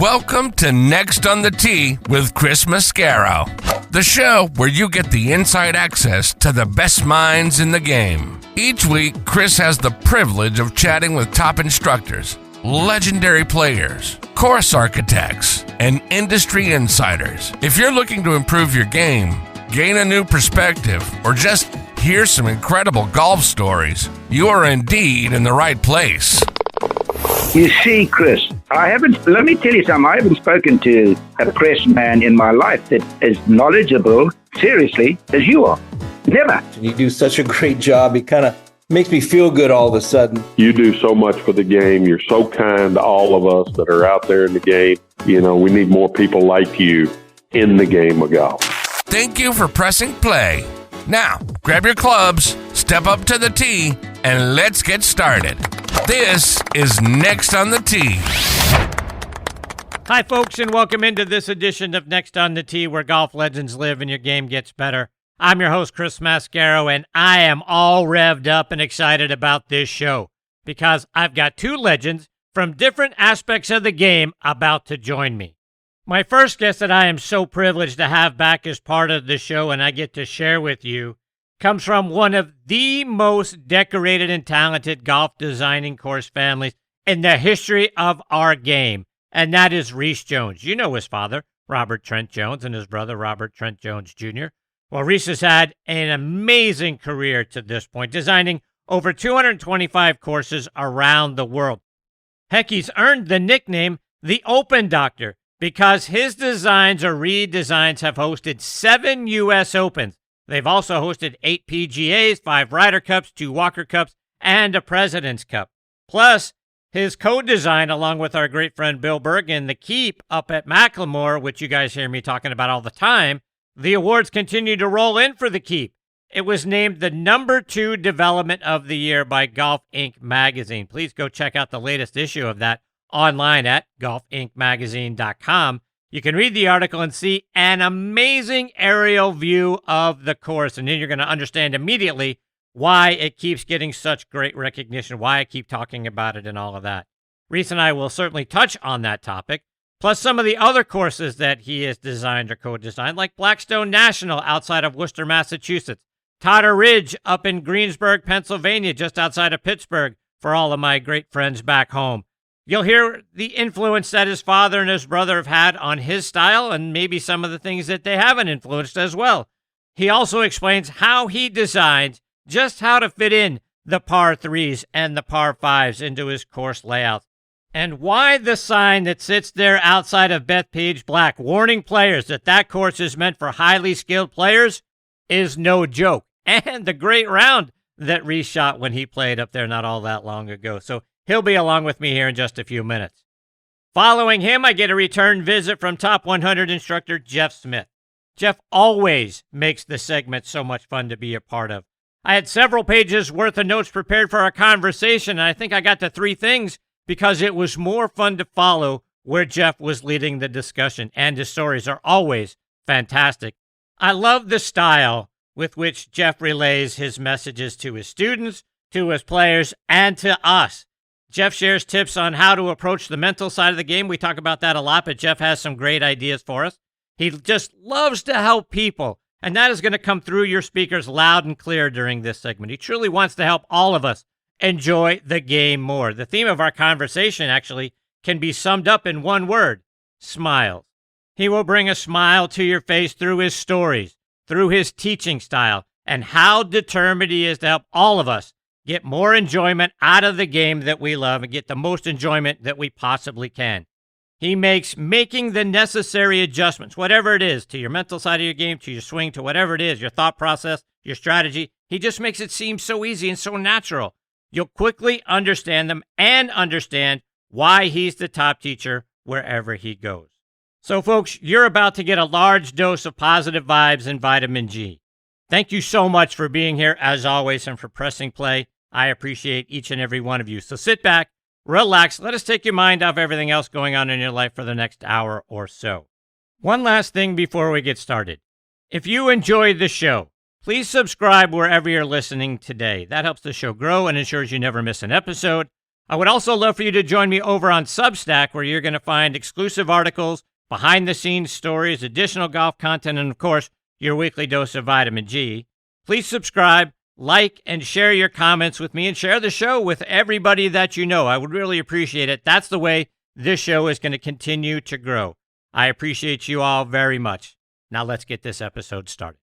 Welcome to Next on the Tee with Chris Mascaro, the show where you get the inside access to the best minds in the game. Each week, Chris has the privilege of chatting with top instructors, legendary players, course architects, and industry insiders. If you're looking to improve your game, gain a new perspective, or just hear some incredible golf stories, you are indeed in the right place. You see, Chris, let me tell you something, I haven't spoken to a press man in my life that is knowledgeable, seriously, as you are. Never. You do such a great job. It kind of makes me feel good all of a sudden. You do so much for the game. You're so kind to all of us that are out there in the game. You know, we need more people like you in the game of golf. Thank you for pressing play. Now, grab your clubs, step up to the tee, and let's get started. This is Next on the Tee. Hi, folks, and welcome into this edition of Next on the Tee, where golf legends live and your game gets better. I'm your host, Chris Mascaro, and I am all revved up and excited about this show because I've got two legends from different aspects of the game about to join me. My first guest that I am so privileged to have back as part of the show and I get to share with you comes from one of the most decorated and talented golf designing course families in the history of our game, and that is Rees Jones. You know his father, Robert Trent Jones, and his brother, Robert Trent Jones Jr. Well, Rees has had an amazing career to this point, designing over 225 courses around the world. Heck, he's earned the nickname the Open Doctor because his designs or redesigns have hosted 7 U.S. Opens. They've also hosted 8 PGAs, 5 Ryder Cups, 2 Walker Cups, and a President's Cup. Plus, his co-design, along with our great friend Bill Bergen, the Keep up at McLemore, which you guys hear me talking about all the time, the awards continue to roll in for the Keep. It was named the number 2 development of the year by Golf Inc. magazine. Please go check out the latest issue of that online at golfincmagazine.com. You can read the article and see an amazing aerial view of the course, and then you're going to understand immediately why it keeps getting such great recognition, why I keep talking about it and all of that. Rees and I will certainly touch on that topic, plus some of the other courses that he has designed or co-designed, like Blackstone National outside of Worcester, Massachusetts, Totter Ridge up in Greensburg, Pennsylvania, just outside of Pittsburgh, for all of my great friends back home. You'll hear the influence that his father and his brother have had on his style and maybe some of the things that they haven't influenced as well. He also explains how he designs just how to fit in the par 3s and the par 5s into his course layouts, and why the sign that sits there outside of Bethpage Black warning players that that course is meant for highly skilled players is no joke, and the great round that Rees shot when he played up there not all that long ago. So he'll be along with me here in just a few minutes. Following him, I get a return visit from Top 100 instructor Jeff Smith. Jeff always makes the segment so much fun to be a part of. I had several pages worth of notes prepared for our conversation, and I think I got to 3 things because it was more fun to follow where Jeff was leading the discussion, and his stories are always fantastic. I love the style with which Jeff relays his messages to his students, to his players, and to us. Jeff shares tips on how to approach the mental side of the game. We talk about that a lot, but Jeff has some great ideas for us. He just loves to help people, and that is going to come through your speakers loud and clear during this segment. He truly wants to help all of us enjoy the game more. The theme of our conversation actually can be summed up in one word: smiles. He will bring a smile to your face through his stories, through his teaching style, and how determined he is to help all of us get more enjoyment out of the game that we love and get the most enjoyment that we possibly can. He makes making the necessary adjustments, whatever it is, to your mental side of your game, to your swing, to whatever it is, your thought process, your strategy. He just makes it seem so easy and so natural. You'll quickly understand them and understand why he's the top teacher wherever he goes. So, folks, you're about to get a large dose of positive vibes and vitamin G. Thank you so much for being here, as always, and for pressing play. I appreciate each and every one of you. So sit back, relax, let us take your mind off everything else going on in your life for the next hour or so. One last thing before we get started. If you enjoyed the show, please subscribe wherever you're listening today. That helps the show grow and ensures you never miss an episode. I would also love for you to join me over on Substack, where you're going to find exclusive articles, behind-the-scenes stories, additional golf content, and, of course, your weekly dose of vitamin G. Please subscribe, like, and share your comments with me, and share the show with everybody that you know. I would really appreciate it. That's the way this show is going to continue to grow. I appreciate you all very much. Now let's get this episode started.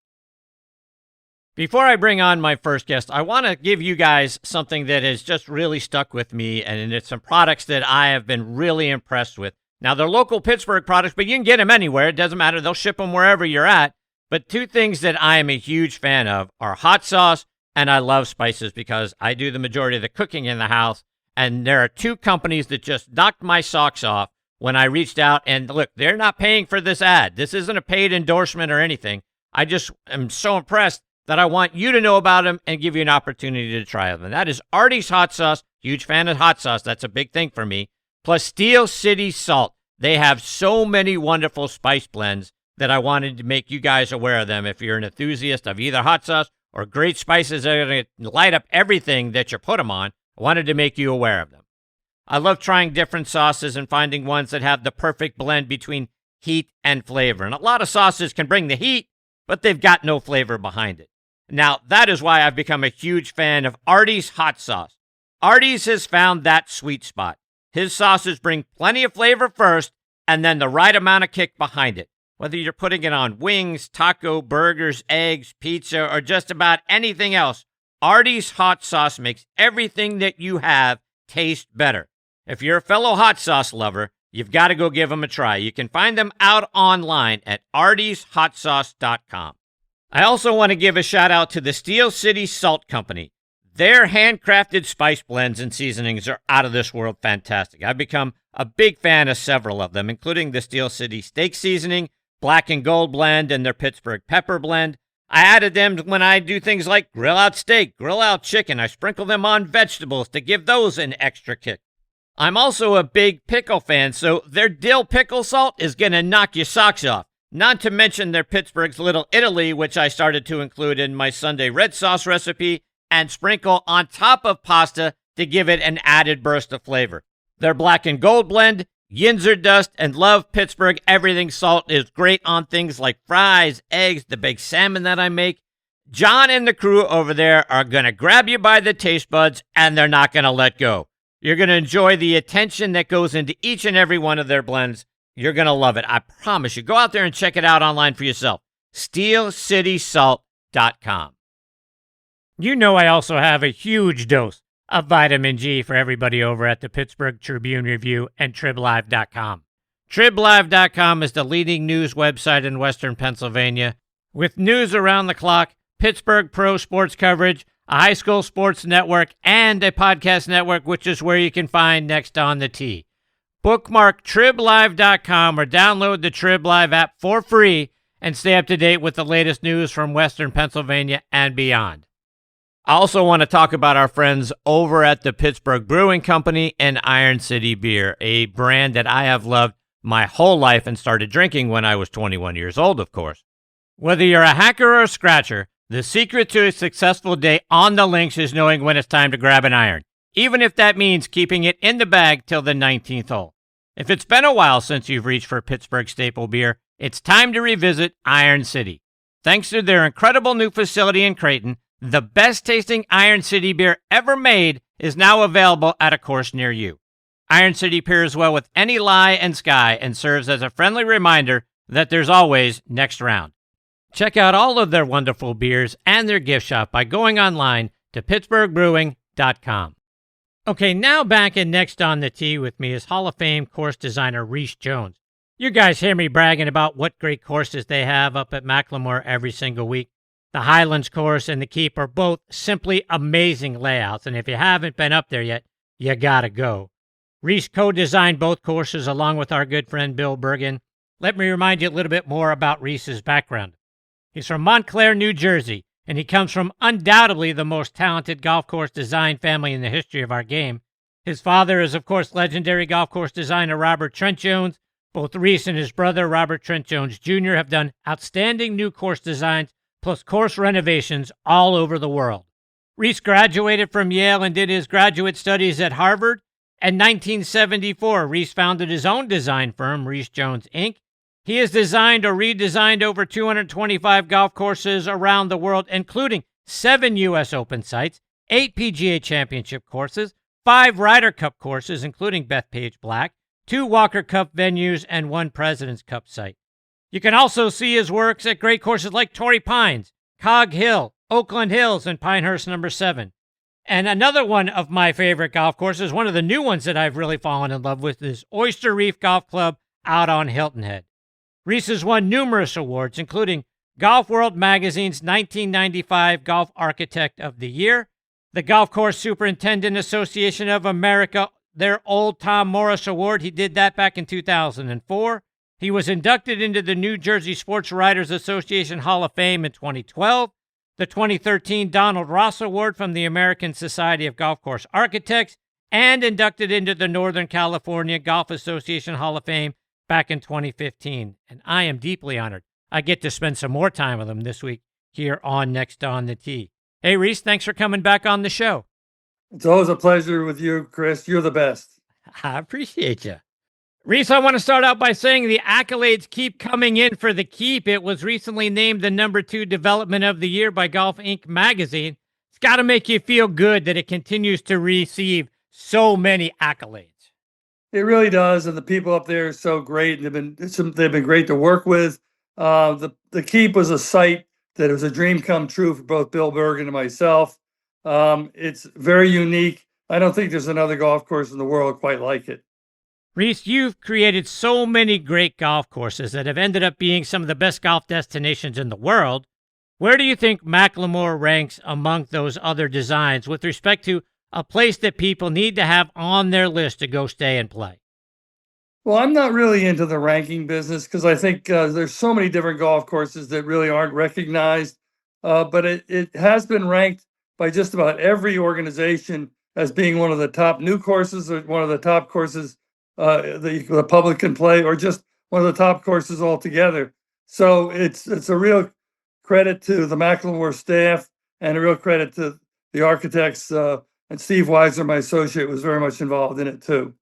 Before I bring on my first guest, I want to give you guys something that has just really stuck with me, and it's some products that I have been really impressed with. Now, they're local Pittsburgh products, but you can get them anywhere. It doesn't matter. They'll ship them wherever you're at. But two things that I am a huge fan of are hot sauce, and I love spices because I do the majority of the cooking in the house. And there are two companies that just knocked my socks off when I reached out. And look, they're not paying for this ad. This isn't a paid endorsement or anything. I just am so impressed that I want you to know about them and give you an opportunity to try them. And that is Artie's Hot Sauce. Huge fan of hot sauce. That's a big thing for me. Plus Steel City Salt. They have so many wonderful spice blends that I wanted to make you guys aware of them. If you're an enthusiast of either hot sauce or great spices that are going to light up everything that you put them on, I wanted to make you aware of them. I love trying different sauces and finding ones that have the perfect blend between heat and flavor. And a lot of sauces can bring the heat, but they've got no flavor behind it. Now, that is why I've become a huge fan of Artie's Hot Sauce. Artie's has found that sweet spot. His sauces bring plenty of flavor first, and then the right amount of kick behind it. Whether you're putting it on wings, taco, burgers, eggs, pizza, or just about anything else, Artie's Hot Sauce makes everything that you have taste better. If you're a fellow hot sauce lover, you've got to go give them a try. You can find them out online at artieshotsauce.com. I also want to give a shout out to the Steel City Salt Company. Their handcrafted spice blends and seasonings are out of this world fantastic. I've become a big fan of several of them, including the Steel City Steak Seasoning, Black and Gold Blend, and their Pittsburgh Pepper Blend. I added them when I do things like grill out steak, grill out chicken. I sprinkle them on vegetables to give those an extra kick. I'm also a big pickle fan, so their dill pickle salt is going to knock your socks off. Not to mention their Pittsburgh's Little Italy, which I started to include in my Sunday red sauce recipe and sprinkle on top of pasta to give it an added burst of flavor. Their Black and Gold Blend, Yinzer Dust, and Love Pittsburgh Everything Salt is great on things like fries, eggs, the baked salmon that I make. John and the crew over there are going to grab you by the taste buds, and they're not going to let go. You're going to enjoy the attention that goes into each and every one of their blends. You're going to love it. I promise you. Go out there and check it out online for yourself. SteelCitySalt.com. You know I also have a huge dose of vitamin G for everybody over at the Pittsburgh Tribune Review and TribLive.com. TribLive.com is the leading news website in Western Pennsylvania with news around the clock, Pittsburgh pro sports coverage, a high school sports network, and a podcast network, which is where you can find Next on the Tee. Bookmark TribLive.com or download the TribLive app for free and stay up to date with the latest news from Western Pennsylvania and beyond. I also want to talk about our friends over at the Pittsburgh Brewing Company and Iron City Beer, a brand that I have loved my whole life and started drinking when I was 21 years old, of course. Whether you're a hacker or a scratcher, the secret to a successful day on the links is knowing when it's time to grab an iron, even if that means keeping it in the bag till the 19th hole. If it's been a while since you've reached for Pittsburgh staple beer, it's time to revisit Iron City. Thanks to their incredible new facility in Creighton, the best-tasting Iron City beer ever made is now available at a course near you. Iron City pairs well with any lie and sky and serves as a friendly reminder that there's always next round. Check out all of their wonderful beers and their gift shop by going online to pittsburghbrewing.com. Okay, now back in Next on the Tee with me is Hall of Fame course designer Rees Jones. You guys hear me bragging about what great courses they have up at McLemore every single week. The Highlands course and the Keep are both simply amazing layouts, and if you haven't been up there yet, you gotta go. Rees co-designed both courses along with our good friend Bill Bergen. Let me remind you a little bit more about Rees's background. He's from Montclair, New Jersey, and he comes from undoubtedly the most talented golf course design family in the history of our game. His father is, of course, legendary golf course designer Robert Trent Jones. Both Rees and his brother, Robert Trent Jones Jr., have done outstanding new course designs plus course renovations all over the world. Rees graduated from Yale and did his graduate studies at Harvard. In 1974, Rees founded his own design firm, Rees Jones, Inc. He has designed or redesigned over 225 golf courses around the world, including 7 U.S. Open sites, 8 PGA Championship courses, 5 Ryder Cup courses, including Bethpage Black, 2 Walker Cup venues, and 1 President's Cup site. You can also see his works at great courses like Torrey Pines, Cog Hill, Oakland Hills, and Pinehurst No. 7. And another one of my favorite golf courses, one of the new ones that I've really fallen in love with, is Oyster Reef Golf Club out on Hilton Head. Rees has won numerous awards, including Golf World Magazine's 1995 Golf Architect of the Year, the Golf Course Superintendent Association of America, their Old Tom Morris Award. He did that back in 2004. He was inducted into the New Jersey Sports Writers Association Hall of Fame in 2012, the 2013 Donald Ross Award from the American Society of Golf Course Architects, and inducted into the Northern California Golf Association Hall of Fame back in 2015. And I am deeply honored I get to spend some more time with him this week here on Next on the Tee. Hey, Rees, thanks for coming back on the show. It's always a pleasure with you, Chris. You're the best. I appreciate you. Rees, I want to start out by saying the accolades keep coming in for the keep. It was recently named the number 2 development of the year by Golf Inc. magazine. It's got to make you feel good that it continues to receive so many accolades. It really does, and the people up there are so great, and they've been great to work with. The keep was a site that was a dream come true for both Bill Bergen and myself. It's very unique. I don't think there's another golf course in the world quite like it. Rees, you've created so many great golf courses that have ended up being some of the best golf destinations in the world. Where do you think McLemore ranks among those other designs with respect to a place that people need to have on their list to go stay and play? Well, I'm not really into the ranking business because I think there's so many different golf courses that really aren't recognized. But it has been ranked by just about every organization as being one of the top new courses or one of the top courses the public can play, or just one of the top courses altogether. So it's a real credit to the McLemore staff and a real credit to the architects. And Steve Weiser, my associate, was very much involved in it too.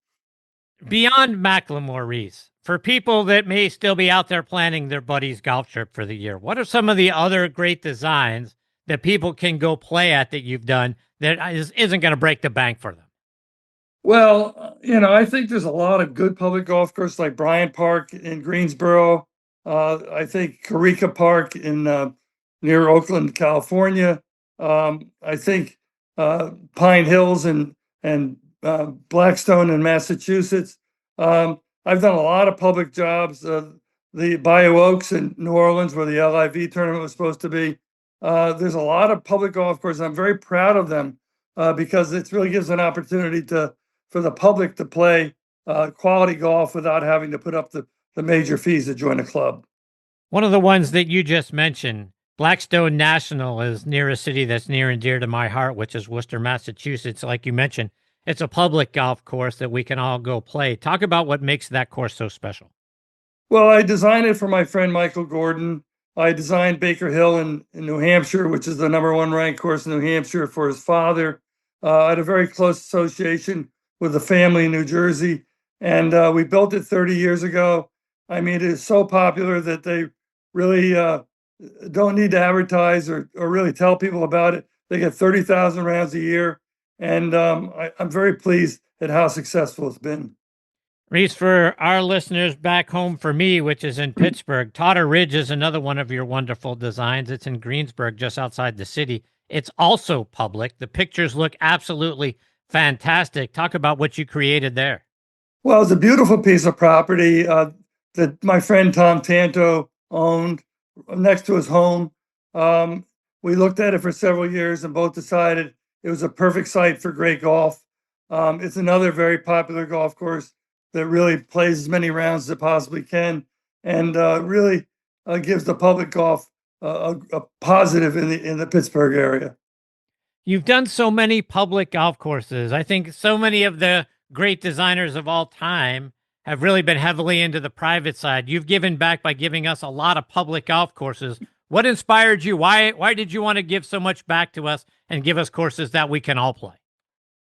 Beyond McLemore, Rees, for people that may still be out there planning their buddy's golf trip for the year, what are some of the other great designs that people can go play at that you've done that isn't going to break the bank for them? Well, I think there's a lot of good public golf courses like Bryant Park in Greensboro. I think Carica Park in near Oakland, California. I think Pine Hills and Blackstone in Massachusetts. I've done a lot of public jobs. The Bayou Oaks in New Orleans, where the LIV tournament was supposed to be. There's a lot of public golf courses. I'm very proud of them because it really gives an opportunity for the public to play quality golf without having to put up the major fees to join a club. One of the ones that you just mentioned, Blackstone National, is near a city that's near and dear to my heart, which is Worcester, Massachusetts. Like you mentioned, it's a public golf course that we can all go play. Talk about what makes that course so special. Well, I designed it for my friend Michael Gordon. I designed Baker Hill in New Hampshire, which is the number 1 ranked course in New Hampshire, for his father. I had a very close association with the family in New Jersey, and we built it 30 years ago. I mean, it is so popular that they really don't need to advertise or really tell people about it. They get 30,000 rounds a year, and I'm very pleased at how successful it's been. Rees, for our listeners back home for me, which is in Pittsburgh, Totter Ridge is another one of your wonderful designs. It's in Greensburg, just outside the city. It's also public. The pictures look absolutely fantastic. Talk about what you created there. Well, it's a beautiful piece of property that my friend Tom Tanto owned next to his home. We looked at it for several years and both decided it was a perfect site for great golf. It's another very popular golf course that really plays as many rounds as it possibly can, and really gives the public golf a positive in the Pittsburgh area. You've done so many public golf courses. I think so many of the great designers of all time have really been heavily into the private side. You've given back by giving us a lot of public golf courses. What inspired you? Why did you want to give so much back to us and give us courses that we can all play?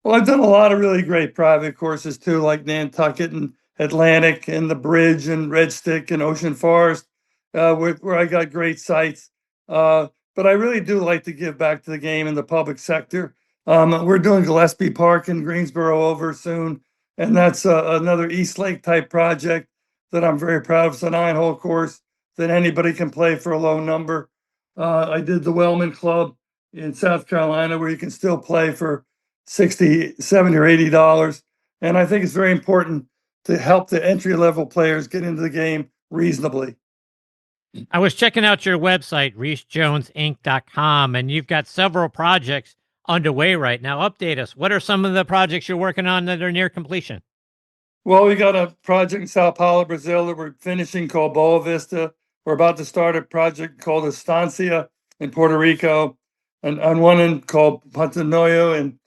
Well, I've done a lot of really great private courses too, like Nantucket and Atlantic and the Bridge and Red Stick and Ocean Forest, where I got great sites. But I really do like to give back to the game in the public sector. We're doing Gillespie Park in Greensboro over soon, and that's another East Lake type project that I'm very proud of. It's a 9-hole course that anybody can play for a low number. I did the Wellman Club in South Carolina, where you can still play for 60, 70, or $80. And I think it's very important to help the entry level players get into the game reasonably. I was checking out your website, reesjonesinc.com, and you've got several projects underway right now. Update us. What are some of the projects you're working on that are near completion? Well, we got a project in Sao Paulo, Brazil that we're finishing called Boa Vista. We're about to start a project called Estancia in Puerto Rico, and one in called Pantanoyo in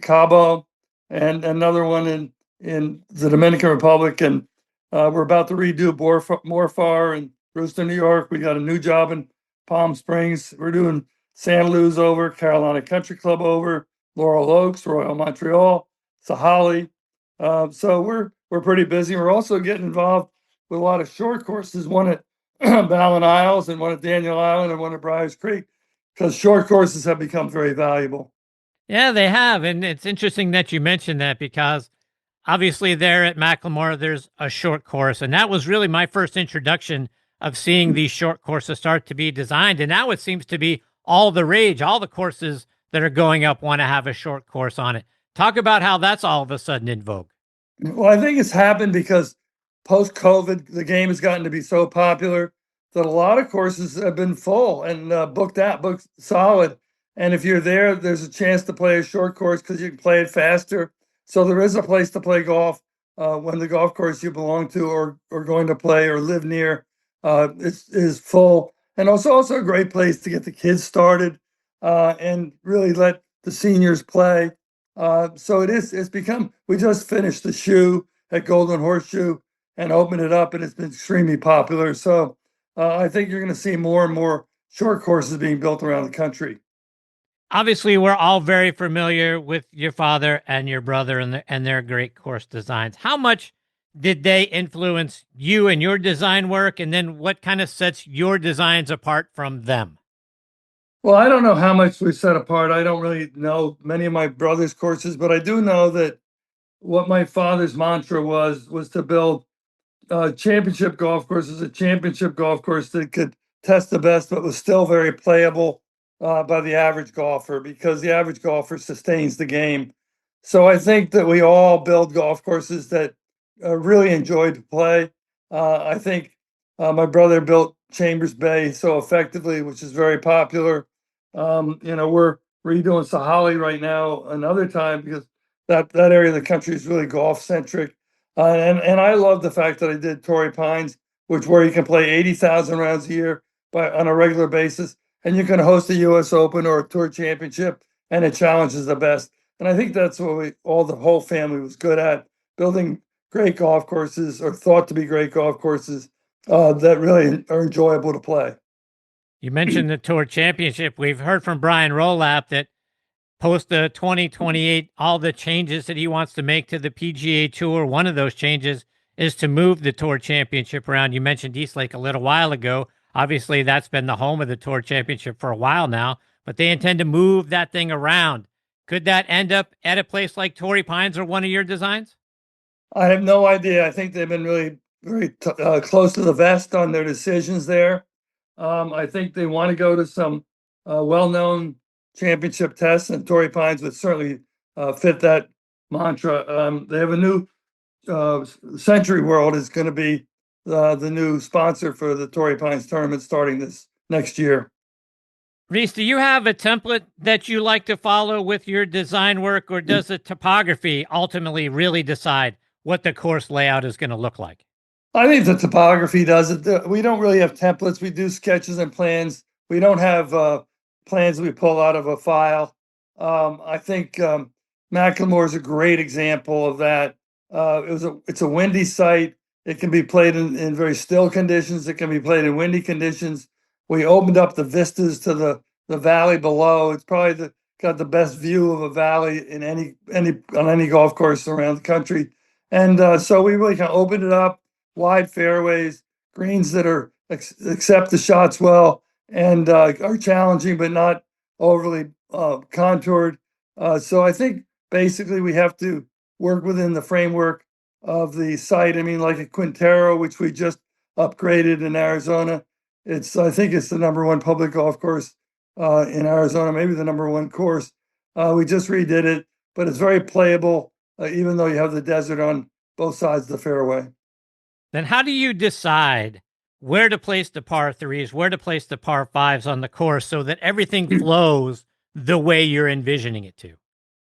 Cabo, and another one in the Dominican Republic. And we're about to redo Morfar in Brewster, New York. We got a new job in Palm Springs. We're doing San Luis over, Carolina Country Club over, Laurel Oaks, Royal Montreal, Sahali. So we're pretty busy. We're also getting involved with a lot of short courses, one at Ballin Isles and one at Daniel Island and one at Briars Creek, because short courses have become very valuable. Yeah, they have. And it's interesting that you mentioned that, because obviously there at McLemore, there's a short course. And that was really my first introduction of seeing these short courses start to be designed. And now it seems to be all the rage. All the courses that are going up want to have a short course on it. Talk about how that's all of a sudden in vogue. Well, I think it's happened because post-COVID, the game has gotten to be so popular that a lot of courses have been full and booked solid. And if you're there, there's a chance to play a short course because you can play it faster. So there is a place to play golf when the golf course you belong to or going to play or live near is full. And also a great place to get the kids started and really let the seniors play. So it's become, we just finished the shoe at Golden Horseshoe and opened it up, and it's been extremely popular. So I think you're going to see more and more short courses being built around the country. Obviously, we're all very familiar with your father and your brother and their great course designs. How much did they influence you and your design work? And then what kind of sets your designs apart from them? Well, I don't know how much we set apart. I don't really know many of my brother's courses, but I do know that what my father's mantra was to build championship golf courses, a championship golf course that could test the best, but was still very playable by the average golfer, because the average golfer sustains the game. So I think that we all build golf courses that really enjoy to play. I think my brother built Chambers Bay so effectively, which is very popular. We're redoing Sahali right now another time because that area of the country is really golf centric. And I love the fact that I did Torrey Pines, where you can play 80,000 rounds a year on a regular basis, and you can host a U.S. Open or a Tour Championship, and it challenges the best. And I think that's what the whole family was good at, building great golf courses, or thought to be great golf courses that really are enjoyable to play. You mentioned the Tour Championship. We've heard from Brian Rolap that post the 2028, all the changes that he wants to make to the PGA Tour. One of those changes is to move the Tour Championship around. You mentioned East Lake a little while ago. Obviously, that's been the home of the Tour Championship for a while now, but they intend to move that thing around. Could that end up at a place like Torrey Pines or one of your designs? I have no idea. I think they've been really very close to the vest on their decisions there. I think they want to go to some well-known championship tests, and Torrey Pines would certainly fit that mantra. They have a new Century World is going to be the new sponsor for the Torrey Pines tournament starting this next year. Rees, do you have a template that you like to follow with your design work, or does the topography ultimately really decide what the course layout is going to look like? I think the topography does it. We don't really have templates. We do sketches and plans. We don't have plans we pull out of a file. I think McLemore is a great example of that. It's a windy site. It can be played in very still conditions. It can be played in windy conditions. We opened up the vistas to the valley below. It's probably got the best view of a valley in on any golf course around the country. And so we really kind of opened it up, wide fairways, greens that are accept the shots well and are challenging but not overly contoured. So I think basically we have to work within the framework of the site. I mean, like a Quintero, which we just upgraded in Arizona. I think it's the number one public golf course in Arizona, maybe the number one course. We just redid it, but it's very playable, even though you have the desert on both sides of the fairway. Then how do you decide where to place the par threes, where to place the par fives on the course so that everything flows the way you're envisioning it to?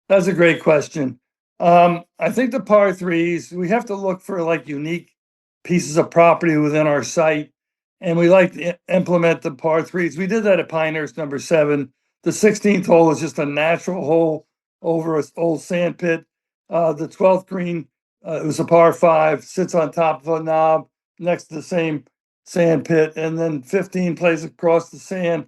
That's a great question. I think the par threes, we have to look for like unique pieces of property within our site, and we like to implement the par threes. We did that at Pinehurst number 7. The 16th hole is just a natural hole over an old sand pit. The 12th green, it was a par 5, sits on top of a knob next to the same sand pit, and then 15 plays across the sand.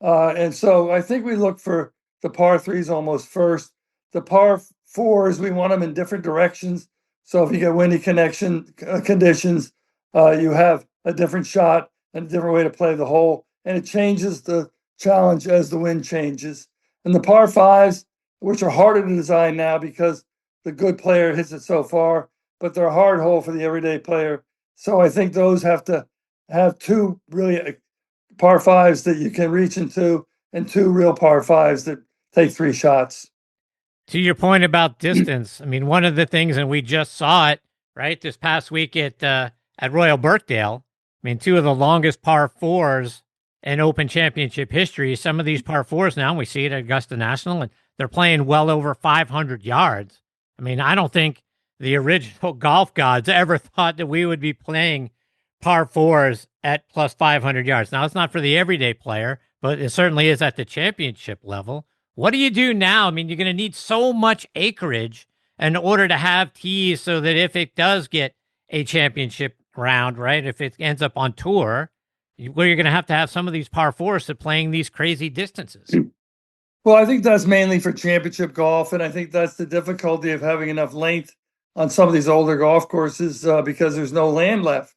And so I think we look for the par threes almost first. The par fours, we want them in different directions. So if you get windy conditions, you have a different shot and a different way to play the hole, and it changes the challenge as the wind changes. And the par fives, which are harder to design now because the good player hits it so far, but they're a hard hole for the everyday player. So I think those have to have 2 really par fives that you can reach into and 2 real par fives that take 3 shots. To your point about distance, I mean, one of the things, and we just saw it, right, this past week at Royal Birkdale. I mean, 2 of the longest par fours in Open Championship history. Some of these par fours now, we see it at Augusta National, and they're playing well over 500 yards. I mean, I don't think the original golf gods ever thought that we would be playing par fours at plus 500 yards. Now, it's not for the everyday player, but it certainly is at the championship level. What do you do now? I mean, you're going to need so much acreage in order to have tees so that if it does get a championship round, right, if it ends up on tour, where you're going to have some of these par fours to playing these crazy distances. Well, I think that's mainly for championship golf, and I think that's the difficulty of having enough length on some of these older golf courses because there's no land left.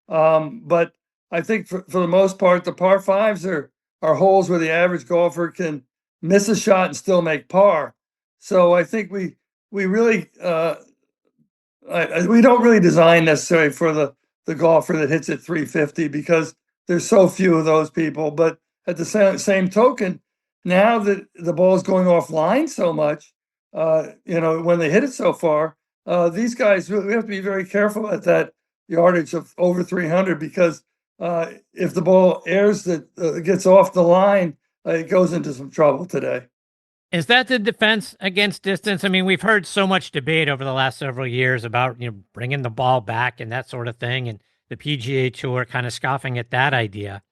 But I think for the most part, the par fives are holes where the average golfer can miss a shot and still make par. So I think we really we don't really design necessarily for the golfer that hits at 350 because there's so few of those people. But at the same token, now that the ball is going offline so much, when they hit it so far, these guys we have to be very careful at that yardage of over 300 because if the ball airs that gets off the line, it goes into some trouble today. Is that the defense against distance? I mean, we've heard so much debate over the last several years about bringing the ball back and that sort of thing, and the PGA Tour kind of scoffing at that idea.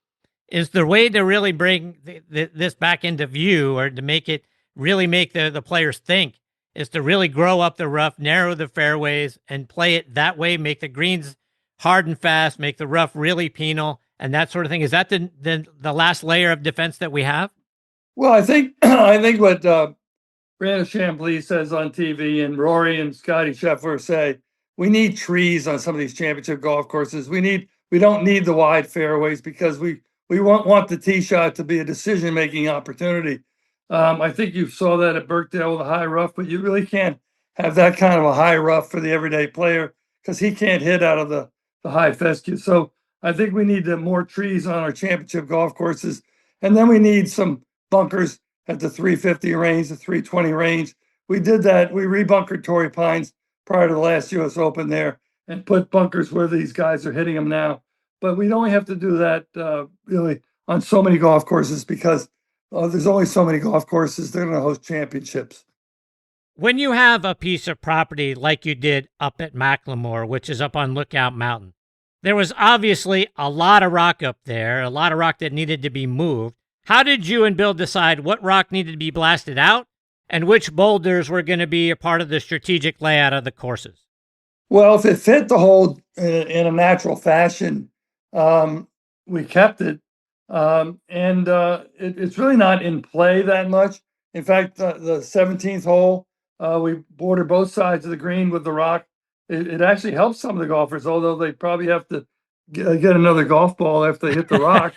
Is the way to really bring this back into view, or to make the players think, is to really grow up the rough, narrow the fairways, and play it that way, make the greens hard and fast, make the rough really penal, and that sort of thing? Is that the last layer of defense that we have? Well, I think what Brandon Chambly says on TV and Rory and Scotty Scheffler say, we need trees on some of these championship golf courses. We don't need the wide fairways because we want the tee shot to be a decision-making opportunity. I think you saw that at Birkdale with a high rough, but you really can't have that kind of a high rough for the everyday player because he can't hit out of the high fescue. So I think we need more trees on our championship golf courses. And then we need some bunkers at the 350 range, the 320 range. We did that. We rebunkered Torrey Pines prior to the last U.S. Open there and put bunkers where these guys are hitting them now. But we only have to do that really on so many golf courses because there's only so many golf courses that are going to host championships. When you have a piece of property like you did up at McLemore, which is up on Lookout Mountain, there was obviously a lot of rock up there, a lot of rock that needed to be moved. How did you and Bill decide what rock needed to be blasted out and which boulders were going to be a part of the strategic layout of the courses? Well, if it fit the hole in a natural fashion, we kept it. It's really not in play that much. In fact, the 17th hole, we border both sides of the green with the rock. It actually helps some of the golfers, although they probably have to get another golf ball after they hit the rock.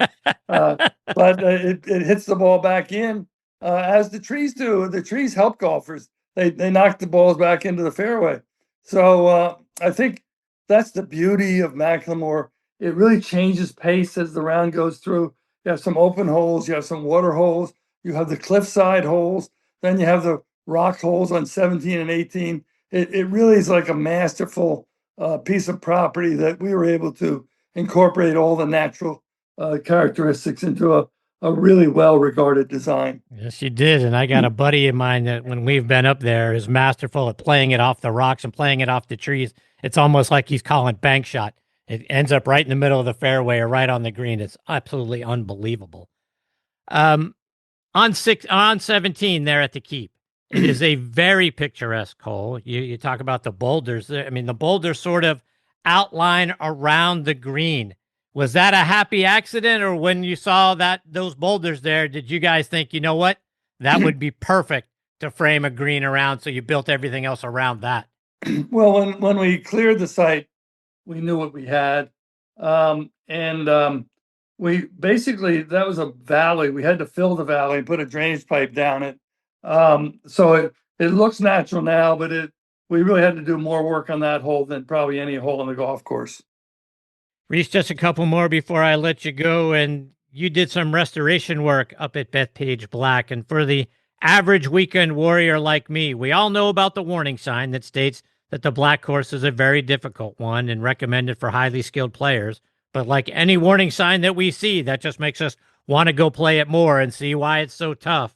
But it hits the ball back in, as the trees do. The trees help golfers. They knock the balls back into the fairway. So I think that's the beauty of McLemore. It really changes pace as the round goes through. You have some open holes, you have some water holes, you have the cliffside holes, then you have the rock holes on 17 and 18. It really is like a masterful piece of property that we were able to incorporate all the natural characteristics into a really well-regarded design. Yes, you did. And I got a buddy of mine that when we've been up there is masterful at playing it off the rocks and playing it off the trees. It's almost like he's calling bank shot. It ends up right in the middle of the fairway or right on the green. It's absolutely unbelievable. On 17 there at the Keep, it is a very picturesque hole. You talk about the boulders. I mean, the boulders sort of outline around the green. Was that a happy accident, or when you saw those boulders there, did you guys think, you know what, that would be perfect to frame a green around, so you built everything else around that? Well, when we cleared the site, we knew what we had. We basically, that was a valley. We had to fill the valley and put a drainage pipe down it. So it looks natural now, but we really had to do more work on that hole than probably any hole on the golf course. Rees, just a couple more before I let you go. And you did some restoration work up at Bethpage Black. And for the average weekend warrior like me, we all know about the warning sign that states that the black course is a very difficult one and recommended for highly skilled players. But like any warning sign that we see, that just makes us want to go play it more and see why it's so tough.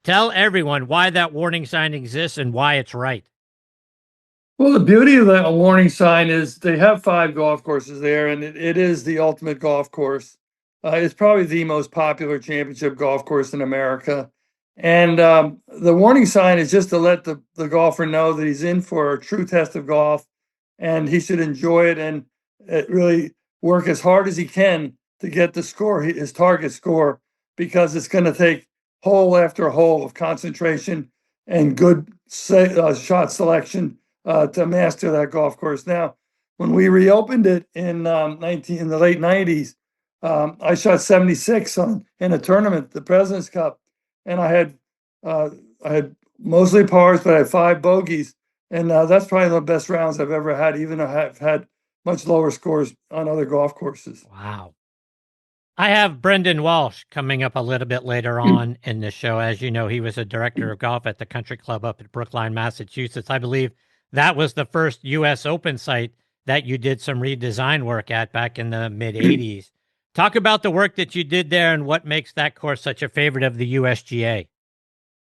Tell everyone why that warning sign exists and why it's right. Well, the beauty of the warning sign is they have 5 golf courses there, and it is the ultimate golf course. It's probably the most popular championship golf course in America. And the warning sign is just to let the golfer know that he's in for a true test of golf, and he should enjoy it and really work as hard as he can to get the score, his target score, because it's going to take hole after hole of concentration and good shot selection to master that golf course. Now, when we reopened it in the late 90s, I shot 76 in a tournament, the President's Cup, and I had mostly pars, but I had 5 bogeys, and that's probably the best rounds I've ever had, even though I've had much lower scores on other golf courses. Wow. I have Brendan Walsh coming up a little bit later on in the show. As you know, he was a director of golf at the Country Club up at Brookline, Massachusetts. I believe that was the first U.S. Open site that you did some redesign work at back in the mid-'80s. Talk about the work that you did there and what makes that course such a favorite of the USGA.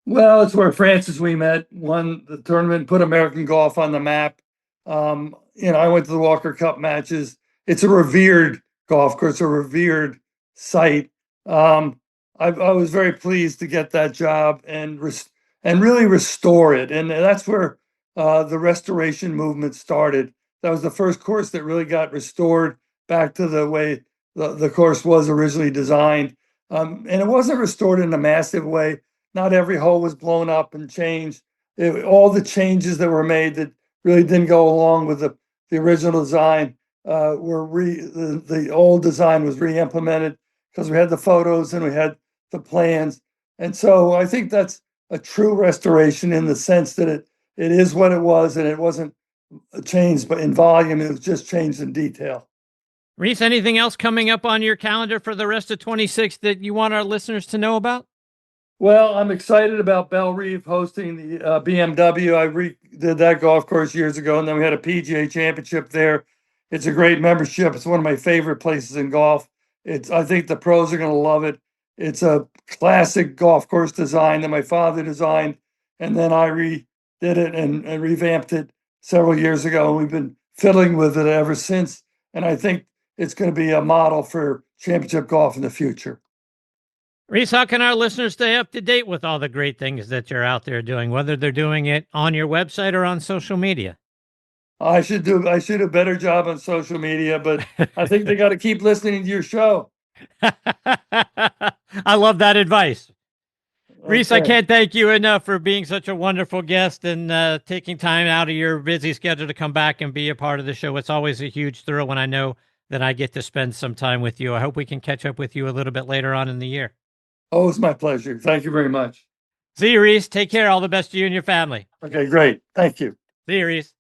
Well, it's where Francis Ouimet won the tournament, put American golf on the map. I went to the Walker Cup matches. It's a revered golf course, a revered site. I was very pleased to get that job and really restore it. And that's where the restoration movement started. That was the first course that really got restored back to the way the course was originally designed. And it wasn't restored in a massive way. Not every hole was blown up and changed. All the changes that were made that really didn't go along with the original design the old design was re-implemented because we had the photos and we had the plans. And so I think that's a true restoration in the sense that it is what it was, and it wasn't changed but in volume, it was just changed in detail. Rees, anything else coming up on your calendar for the rest of 26 that you want our listeners to know about? Well, I'm excited about Belle Reeve hosting the BMW. I did that golf course years ago, and then we had a PGA Championship there. It's a great membership. It's one of my favorite places in golf. I think the pros are going to love it. It's a classic golf course design that my father designed, and then I redid it and revamped it several years ago. And we've been fiddling with it ever since, and I think it's going to be a model for championship golf in the future. Rees, how can our listeners stay up to date with all the great things that you're out there doing, whether they're doing it on your website or on social media? I should do a better job on social media, but I think they got to keep listening to your show. I love that advice. Rees, I can't thank you enough for being such a wonderful guest and taking time out of your busy schedule to come back and be a part of the show. It's always a huge thrill when I know that I get to spend some time with you. I hope we can catch up with you a little bit later on in the year. Oh, it's my pleasure. Thank you very much. See you, Rees. Take care. All the best to you and your family. Okay, great. Thank you. See you, Rees.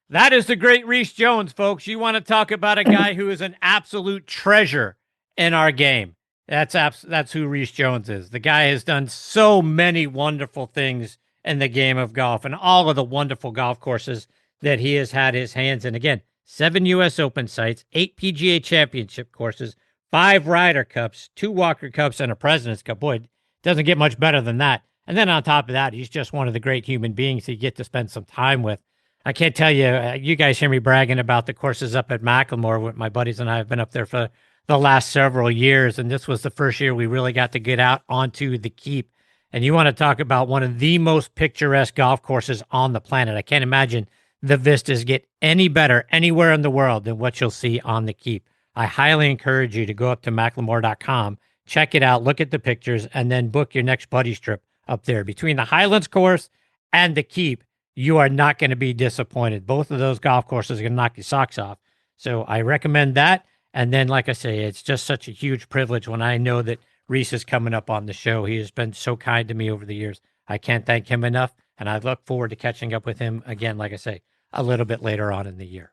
That is the great Rees Jones, folks. You want to talk about a guy who is an absolute treasure in our game. That's who Rees Jones is. The guy has done so many wonderful things in the game of golf and all of the wonderful golf courses that he has had his hands in. Again, 7 U.S. Open sites, 8 PGA Championship courses, 5 Ryder Cups, 2 Walker Cups, and a President's Cup. Boy, it doesn't get much better than that. And then on top of that, he's just one of the great human beings you get to spend some time with. I can't tell you, you guys hear me bragging about the courses up at McLemore. My buddies and I have been up there for the last several years, and this was the first year we really got to get out onto the Keep. And you want to talk about one of the most picturesque golf courses on the planet. I can't imagine the vistas get any better anywhere in the world than what you'll see on the Keep. I highly encourage you to go up to McLemore.com, check it out, look at the pictures, and then book your next buddy's trip up there. Between the Highlands course and the Keep, you are not going to be disappointed. Both of those golf courses are going to knock your socks off. So I recommend that. And then, like I say, it's just such a huge privilege when I know that Rees is coming up on the show. He has been so kind to me over the years. I can't thank him enough. And I look forward to catching up with him again, like I say, a little bit later on in the year.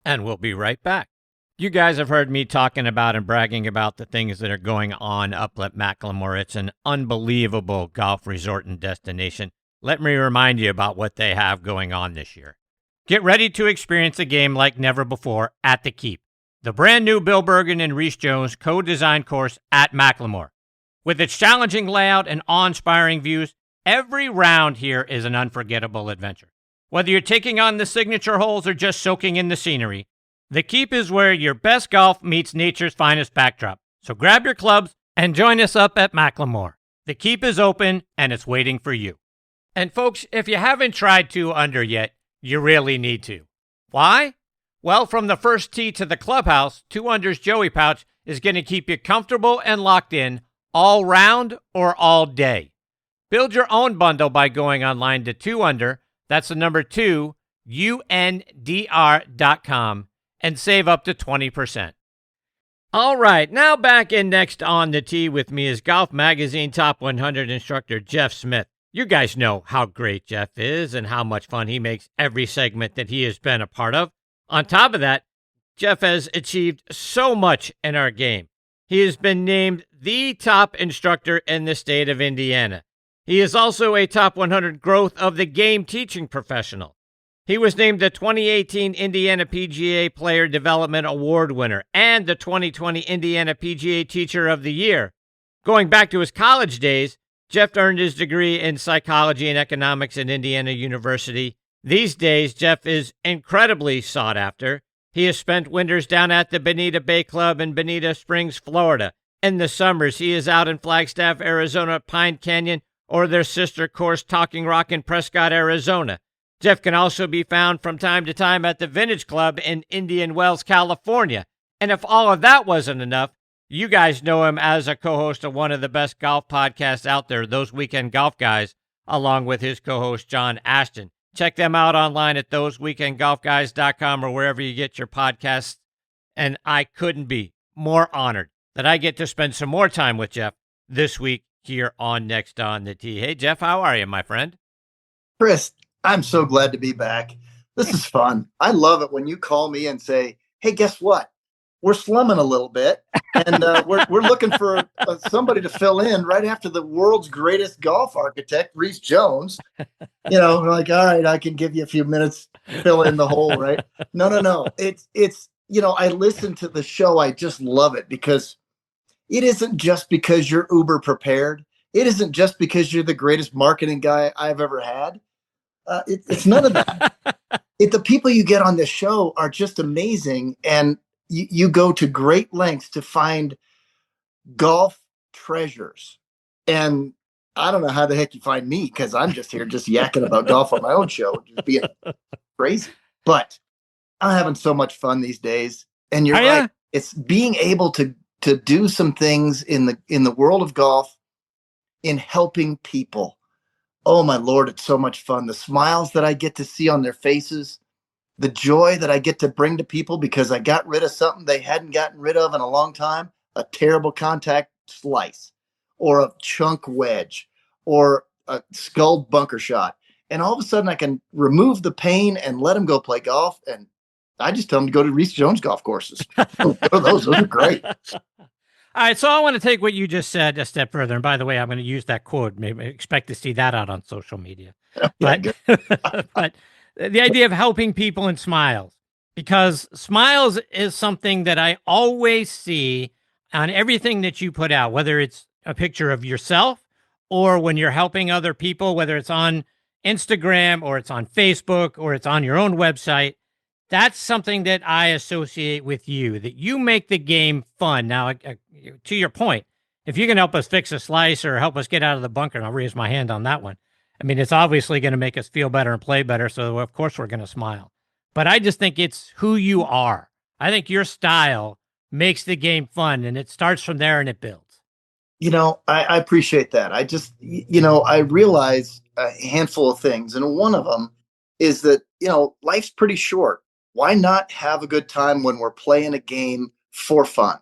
And we'll be right back. You guys have heard me talking about and bragging about the things that are going on up at McLemore. It's an unbelievable golf resort and destination. Let me remind you about what they have going on this year. Get ready to experience a game like never before at the Keep, the brand new Bill Bergen and Rees Jones co-designed course at McLemore. With its challenging layout and awe-inspiring views, every round here is an unforgettable adventure. Whether you're taking on the signature holes or just soaking in the scenery, the Keep is where your best golf meets nature's finest backdrop. So grab your clubs and join us up at McLemore. The Keep is open and it's waiting for you. And folks, if you haven't tried 2-under yet, you really need to. Why? Well, from the first tee to the clubhouse, 2-under's Joey Pouch is going to keep you comfortable and locked in all round or all day. Build your own bundle by going online to 2-under, that's the number 2, UNDR.com, and save up to 20%. All right, now back in next on the tee with me is Golf Magazine Top 100 instructor Jeff Smith. You guys know how great Jeff is and how much fun he makes every segment that he has been a part of. On top of that, Jeff has achieved so much in our game. He has been named the top instructor in the state of Indiana. He is also a top 100 growth of the game teaching professional. He was named the 2018 Indiana PGA Player Development Award winner and the 2020 Indiana PGA Teacher of the Year. Going back to his college days, Jeff earned his degree in psychology and economics at Indiana University. These days, Jeff is incredibly sought after. He has spent winters down at the Bonita Bay Club in Bonita Springs, Florida. In the summers, he is out in Flagstaff, Arizona, Pine Canyon, or their sister course, Talking Rock in Prescott, Arizona. Jeff can also be found from time to time at the Vintage Club in Indian Wells, California. And if all of that wasn't enough, you guys know him as a co-host of one of the best golf podcasts out there, Those Weekend Golf Guys, along with his co-host, John Ashton. Check them out online at thoseweekendgolfguys.com or wherever you get your podcasts. And I couldn't be more honored that I get to spend some more time with Jeff this week here on Next on the Tee. Hey, Jeff, how are you, my friend? Chris, I'm so glad to be back. This is fun. I love it when you call me and say, hey, guess what? We're slumming a little bit, and we're looking for somebody to fill in right after the world's greatest golf architect, Rees Jones. You know, like, all right, I can give you a few minutes, fill in the hole, right? No. It's I listen to the show. I just love it because it isn't just because you're uber prepared. It isn't just because you're the greatest marketing guy I've ever had. It's none of that. The people you get on this show are just amazing, and you go to great lengths to find golf treasures. And I don't know how the heck you find me, because I'm just here just yakking about golf on my own show, just being crazy. But I'm having so much fun these days. And you're right. It's being able to do some things in the world of golf in helping people. Oh my Lord, it's so much fun. The smiles that I get to see on their faces, the joy that I get to bring to people because I got rid of something they hadn't gotten rid of in a long time, a terrible contact slice or a chunk wedge or a skull bunker shot. And all of a sudden I can remove the pain and let them go play golf. And I just tell them to go to Rees Jones golf courses. Those are great. All right, so I want to take what you just said a step further. And by the way, I'm going to use that quote. Maybe expect to see that out on social media. But, but the idea of helping people in smiles, because smiles is something that I always see on everything that you put out, whether it's a picture of yourself or when you're helping other people, whether it's on Instagram or it's on Facebook or it's on your own website. That's something that I associate with you, that you make the game fun. Now, to your point, if you can help us fix a slice or help us get out of the bunker, and I'll raise my hand on that one. I mean, it's obviously going to make us feel better and play better, so of course we're going to smile. But I just think it's who you are. I think your style makes the game fun, and it starts from there and it builds. I appreciate that. I just, I realize a handful of things, and one of them is that, life's pretty short. Why not have a good time when we're playing a game for fun?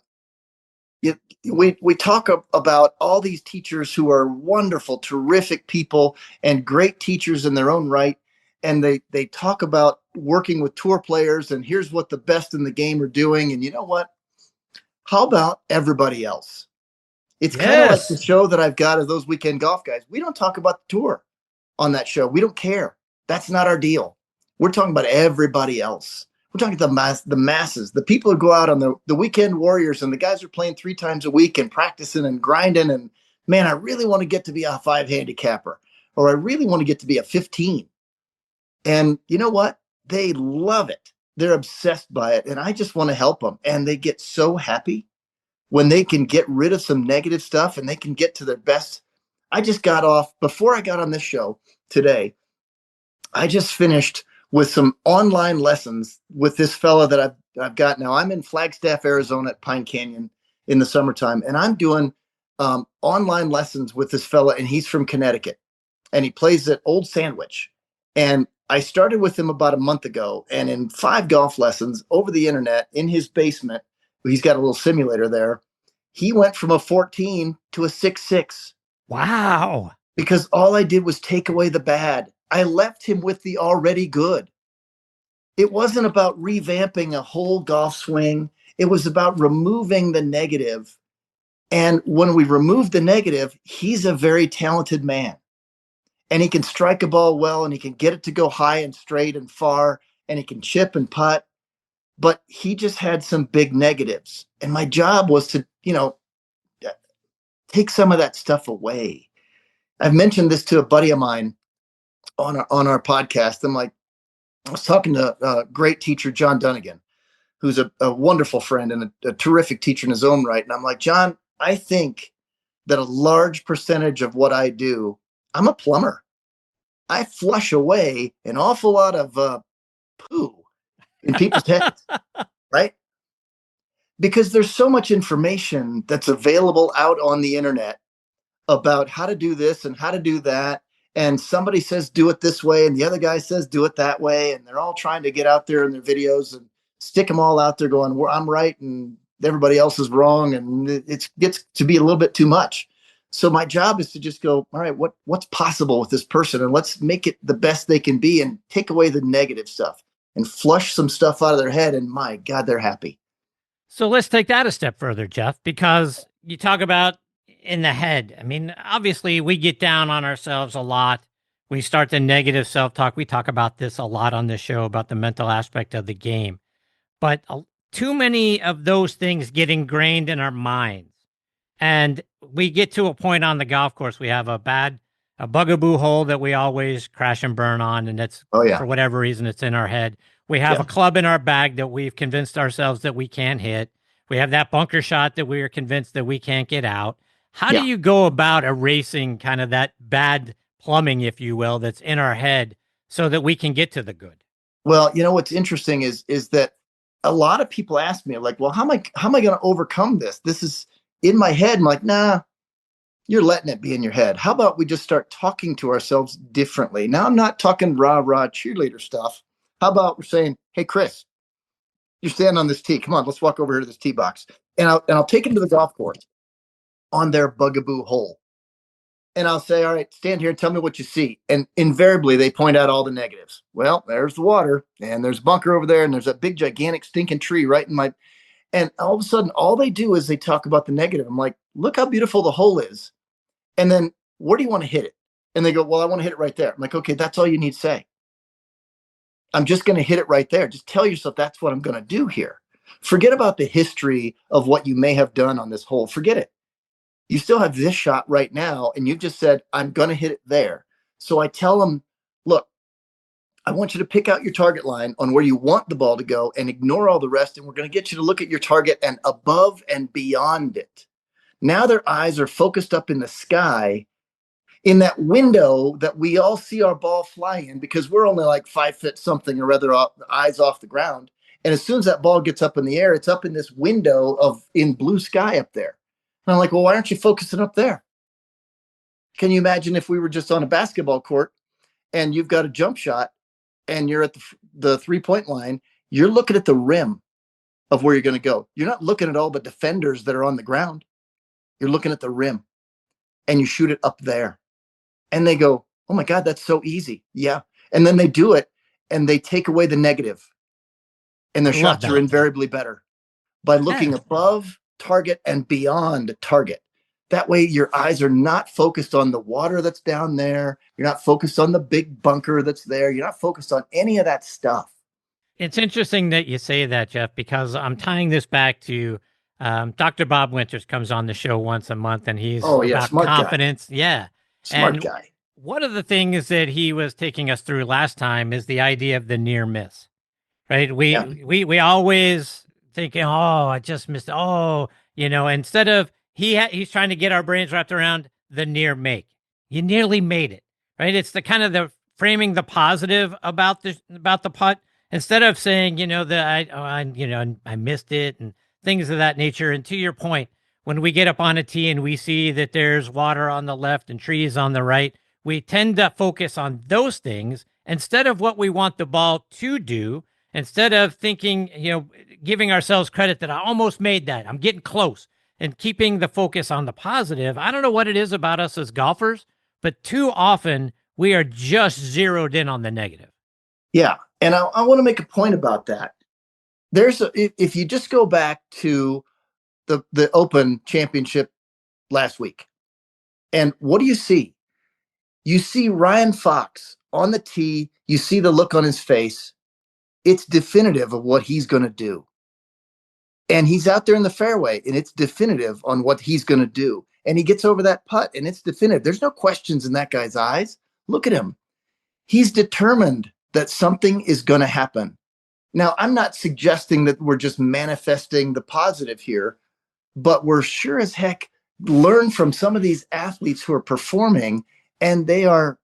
We talk about all these teachers who are wonderful, terrific people and great teachers in their own right. And they talk about working with tour players and here's what the best in the game are doing. And you know what? How about everybody else? It's kind of like the show that I've got of those weekend golf guys. We don't talk about the tour on that show. We don't care. That's not our deal. We're talking about everybody else. We're talking about the masses, the people who go out on the weekend warriors, and the guys are playing 3 times a week and practicing and grinding. And man, I really want to get to be a 5 handicapper, or I really want to get to be a 15. And you know what? They love it. They're obsessed by it. And I just want to help them. And they get so happy when they can get rid of some negative stuff and they can get to their best. I just got off, before I got on this show today, I just finished with some online lessons with this fella that I've got now. I'm in Flagstaff, Arizona at Pine Canyon in the summertime, and I'm doing online lessons with this fella, and he's from Connecticut, and he plays at Old Sandwich. And I started with him about a month ago, and in 5 golf lessons over the internet in his basement, he's got a little simulator there, he went from a 14 to a 6.6. Wow. Because all I did was take away the bad. I left him with the already good. It wasn't about revamping a whole golf swing. It was about removing the negative. And when we remove the negative, he's a very talented man. And he can strike a ball well, and he can get it to go high and straight and far, and he can chip and putt. But he just had some big negatives. And my job was to, take some of that stuff away. I've mentioned this to a buddy of mine on our podcast. I was talking to a great teacher, John Dunnigan, who's a wonderful friend and a terrific teacher in his own right. And I'm like, John, I think that a large percentage of what I do, I'm a plumber. I flush away an awful lot of poo in people's heads, right? Because there's so much information that's available out on the internet about how to do this and how to do that. And somebody says, do it this way. And the other guy says, do it that way. And they're all trying to get out there in their videos and stick them all out there going, well, I'm right and everybody else is wrong. And it gets to be a little bit too much. So my job is to just go, all right, what's possible with this person? And let's make it the best they can be and take away the negative stuff and flush some stuff out of their head. And my God, they're happy. So let's take that a step further, Jeff, because you talk about in the head. I mean, obviously we get down on ourselves a lot. We start the negative self-talk. We talk about this a lot on this show about the mental aspect of the game, but too many of those things get ingrained in our minds. And we get to a point on the golf course, we have a bugaboo hole that we always crash and burn on. And it's for whatever reason, it's in our head. We have a club in our bag that we've convinced ourselves that we can't hit. We have that bunker shot that we are convinced that we can't get out. How do you go about erasing kind of that bad plumbing, if you will, that's in our head so that we can get to the good? Well, what's interesting is that a lot of people ask me like, well, how am I going to overcome this? This is in my head. I'm like, nah, you're letting it be in your head. How about we just start talking to ourselves differently? Now, I'm not talking rah-rah cheerleader stuff. How about we're saying, hey, Chris, you're standing on this tee. Come on, let's walk over here to this tee box. And I'll take him to the golf course on their bugaboo hole. And I'll say, all right, stand here and tell me what you see. And invariably, they point out all the negatives. Well, there's the water, and there's a bunker over there, and there's a big, gigantic, stinking tree right in my. And all of a sudden, all they do is they talk about the negative. I'm like, look how beautiful the hole is. And then, where do you want to hit it? And they go, well, I want to hit it right there. I'm like, okay, that's all you need to say. I'm just going to hit it right there. Just tell yourself that's what I'm going to do here. Forget about the history of what you may have done on this hole. Forget it. You still have this shot right now, and you've just said, I'm going to hit it there. So I tell them, look, I want you to pick out your target line on where you want the ball to go and ignore all the rest, and we're going to get you to look at your target and above and beyond it. Now their eyes are focused up in the sky in that window that we all see our ball fly in, because we're only like 5 foot something or rather eyes off the ground. And as soon as that ball gets up in the air, it's up in this window in blue sky up there. And I'm like, well, why aren't you focusing up there? Can you imagine if we were just on a basketball court and you've got a jump shot and you're at the 3-point line, you're looking at the rim of where you're going to go. You're not looking at all the defenders that are on the ground. You're looking at the rim and you shoot it up there. And they go, oh my God, that's so easy. Yeah. And then they do it and they take away the negative, and their shots are invariably better by looking above target and beyond target. That way your eyes are not focused on the water that's down there. You're not focused on the big bunker that's there. You're not focused on any of that stuff. It's interesting that you say that, Jeff, because I'm tying this back to Dr. Bob Winters comes on the show once a month, and he's about confidence. Guy. Yeah. Smart guy. One of the things that he was taking us through last time is the idea of the near miss, right? We always thinking, oh, I just missed. Oh, instead of he's trying to get our brains wrapped around the near make. You nearly made it, right? It's the kind of the framing the positive about the putt instead of saying, I missed it and things of that nature. And to your point, when we get up on a tee and we see that there's water on the left and trees on the right, we tend to focus on those things instead of what we want the ball to do, instead of thinking, giving ourselves credit that I almost made that. I'm getting close, and keeping the focus on the positive. I don't know what it is about us as golfers, but too often we are just zeroed in on the negative. Yeah. And I want to make a point about that. If you just go back to the Open Championship last week, and what do you see? You see Ryan Fox on the tee. You see the look on his face. It's definitive of what he's going to do. And he's out there in the fairway, and it's definitive on what he's going to do. And he gets over that putt, and it's definitive. There's no questions in that guy's eyes. Look at him. He's determined that something is going to happen. Now, I'm not suggesting that we're just manifesting the positive here, but we're sure as heck learn from some of these athletes who are performing, and they are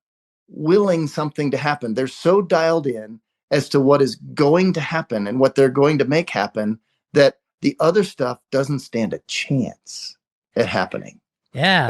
willing something to happen. They're so dialed in as to what is going to happen and what they're going to make happen that the other stuff doesn't stand a chance at happening. Yeah.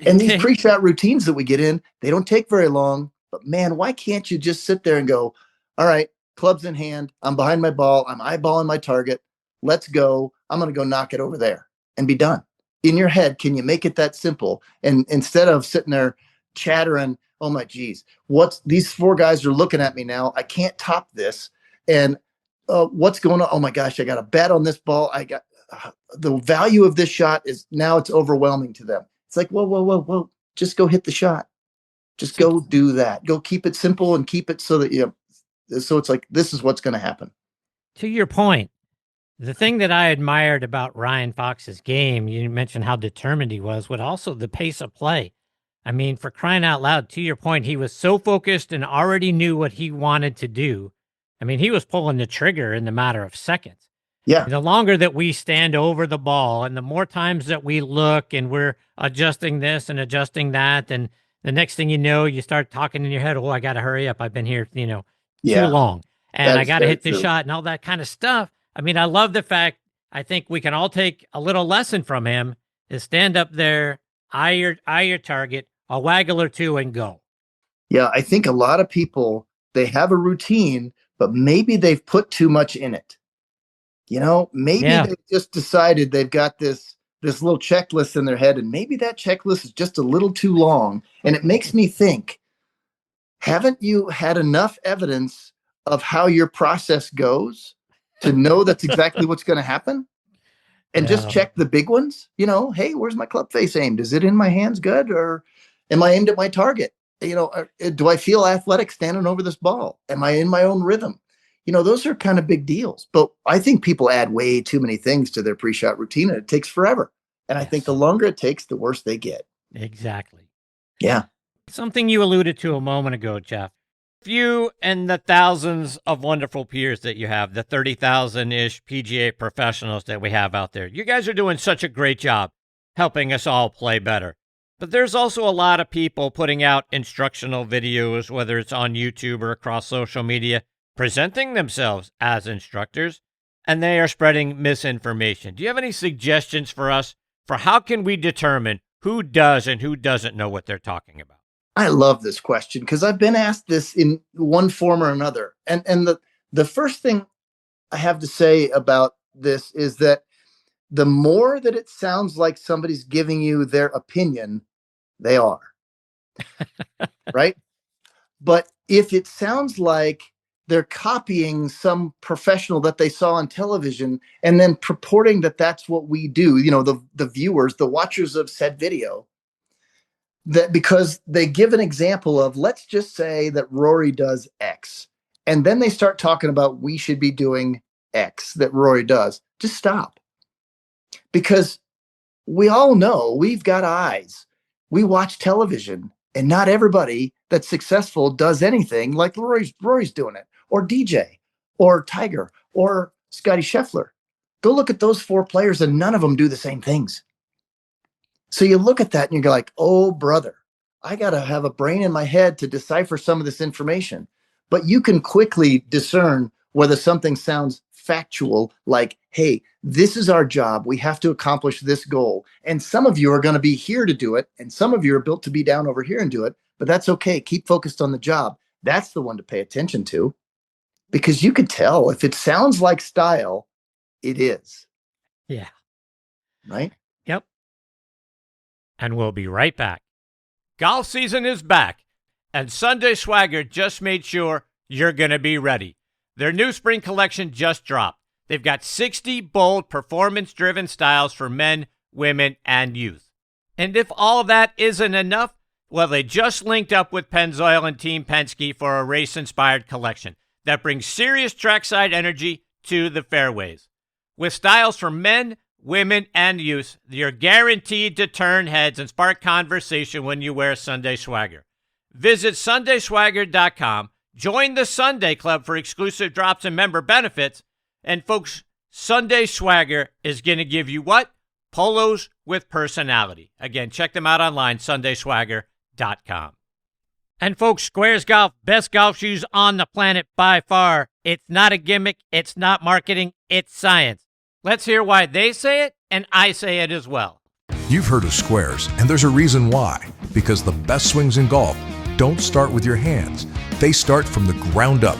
And these pre-shot routines that we get in, they don't take very long, but man, why can't you just sit there and go, all right, clubs in hand, I'm behind my ball, I'm eyeballing my target, let's go, I'm going to go knock it over there and be done. In your head, can you make it that simple? And instead of sitting there chattering, oh my geez, these 4 guys are looking at me now, I can't top this. And what's going on? Oh my gosh, I got a bet on this ball. I got the value of this shot is now it's overwhelming to them. It's like, whoa. Just go hit the shot. Just go do that. Go keep it simple and keep it so that so it's like, this is what's going to happen. To your point, the thing that I admired about Ryan Fox's game, you mentioned how determined he was, but also the pace of play. I mean, for crying out loud, to your point, he was so focused and already knew what he wanted to do. I mean, he was pulling the trigger in the matter of seconds. Yeah. The longer that we stand over the ball and the more times that we look and we're adjusting this and adjusting that, and the next thing you know, you start talking in your head, oh, I got to hurry up. I've been here, too long. And I got to hit this shot and all that kind of stuff. I mean, I love the fact, I think we can all take a little lesson from him is stand up there, eye your target, a waggle or two, and go. Yeah, I think a lot of people, they have a routine, but maybe they've put too much in it. Maybe they've just decided they've got this little checklist in their head, and maybe that checklist is just a little too long. And it makes me think, haven't you had enough evidence of how your process goes to know that's exactly what's going to happen? And just check the big ones. Hey, where's my club face aimed? Is it in my hands good, or am I aimed at my target? Do I feel athletic standing over this ball? Am I in my own rhythm? Those are kind of big deals. But I think people add way too many things to their pre-shot routine, and it takes forever. And I think the longer it takes, the worse they get. Exactly. Yeah. Something you alluded to a moment ago, Jeff. You and the thousands of wonderful peers that you have, the 30,000-ish PGA professionals that we have out there, you guys are doing such a great job helping us all play better. But there's also a lot of people putting out instructional videos, whether it's on YouTube or across social media, presenting themselves as instructors, and they are spreading misinformation. Do you have any suggestions for us for how can we determine who does and who doesn't know what they're talking about? I love this question because I've been asked this in one form or another. And the first thing I have to say about this is that the more that it sounds like somebody's giving you their opinion, they are. Right? But if it sounds like they're copying some professional that they saw on television and then purporting that that's what we do, the viewers, the watchers of said video, that because they give an example of, let's just say that Rory does X, and then they start talking about we should be doing X that Rory does, just stop. Because we all know we've got eyes. We watch television, and not everybody that's successful does anything like Rory's doing it, or DJ, or Tiger, or Scotty Scheffler. Go look at those four players, and none of them do the same things. So you look at that and you're like, oh, brother, I got to have a brain in my head to decipher some of this information. But you can quickly discern whether something sounds factual, like, hey, this is our job. We have to accomplish this goal. And some of you are going to be here to do it. And some of you are built to be down over here and do it. But that's okay. Keep focused on the job. That's the one to pay attention to. Because you could tell if it sounds like style, it is. Yeah. Right? Yep. And we'll be right back. Golf season is back, and Sunday Swagger just made sure you're going to be ready. Their new spring collection just dropped. They've got 60 bold, performance-driven styles for men, women, and youth. And if all that isn't enough, well, they just linked up with Pennzoil and Team Penske for a race-inspired collection that brings serious trackside energy to the fairways. With styles for men, women, and youth, you're guaranteed to turn heads and spark conversation when you wear Sunday Swagger. Visit SundaySwagger.com, join the Sunday Club for exclusive drops and member benefits, and folks, Sunday Swagger is going to give you what? Polos with personality. Again, check them out online, SundaySwagger.com. And folks, Squares Golf, best golf shoes on the planet by far. It's not a gimmick, it's not marketing, it's science. Let's hear why they say it, and I say it as well. You've heard of Squares, and there's a reason why. Because the best swings in golf don't start with your hands. They start from the ground up.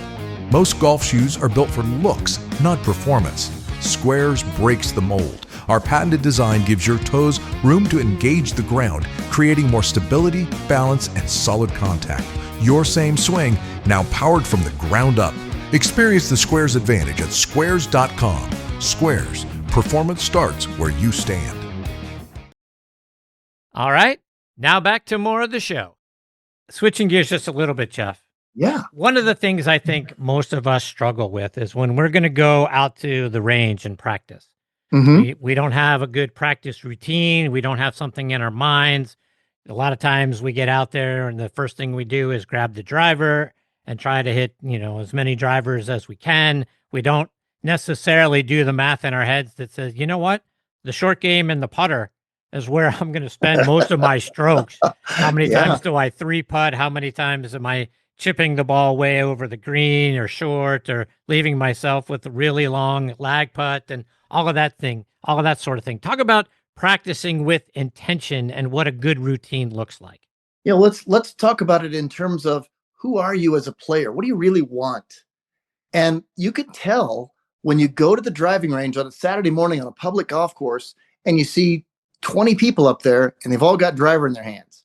Most golf shoes are built for looks, not performance. Squares breaks the mold. Our patented design gives your toes room to engage the ground, creating more stability, balance, and solid contact. Your same swing, now powered from the ground up. Experience the Squares advantage at squares.com. Squares. Performance starts where you stand. All right, now back to more of the show. Switching gears just a little bit, Jeff. Yeah. One of the things I think most of us struggle with is when we're going to go out to the range and practice. Mm-hmm. We don't have a good practice routine. We don't have something in our minds. A lot of times we get out there and the first thing we do is grab the driver and try to hit, as many drivers as we can. We don't necessarily do the math in our heads that says, you know what? The short game and the putter is where I'm going to spend most of my strokes. How many times do I three putt? How many times am I chipping the ball way over the green or short, or leaving myself with a really long lag putt and all of that sort of thing. Talk about practicing with intention and what a good routine looks like. Let's talk about it in terms of who are you as a player? What do you really want? And you can tell when you go to the driving range on a Saturday morning on a public golf course and you see 20 people up there and they've all got driver in their hands.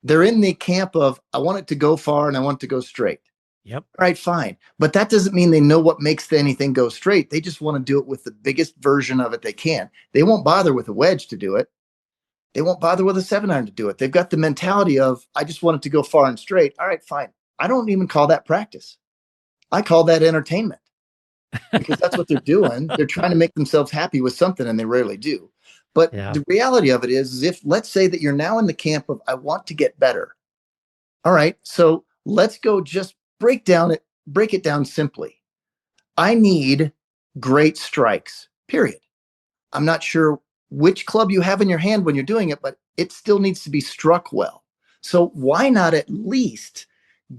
They're in the camp of, I want it to go far and I want it to go straight. Yep. All right, fine. But that doesn't mean they know what makes anything go straight. They just want to do it with the biggest version of it they can. They won't bother with a wedge to do it. They won't bother with a 7-iron to do it. They've got the mentality of, I just want it to go far and straight. All right, fine. I don't even call that practice. I call that entertainment, because that's what they're doing. They're trying to make themselves happy with something, and they rarely do. But the reality of it is if, let's say that you're now in the camp of, I want to get better. All right, so let's go just break it down simply. I need great strikes, period. I'm not sure which club you have in your hand when you're doing it, but it still needs to be struck well. So why not at least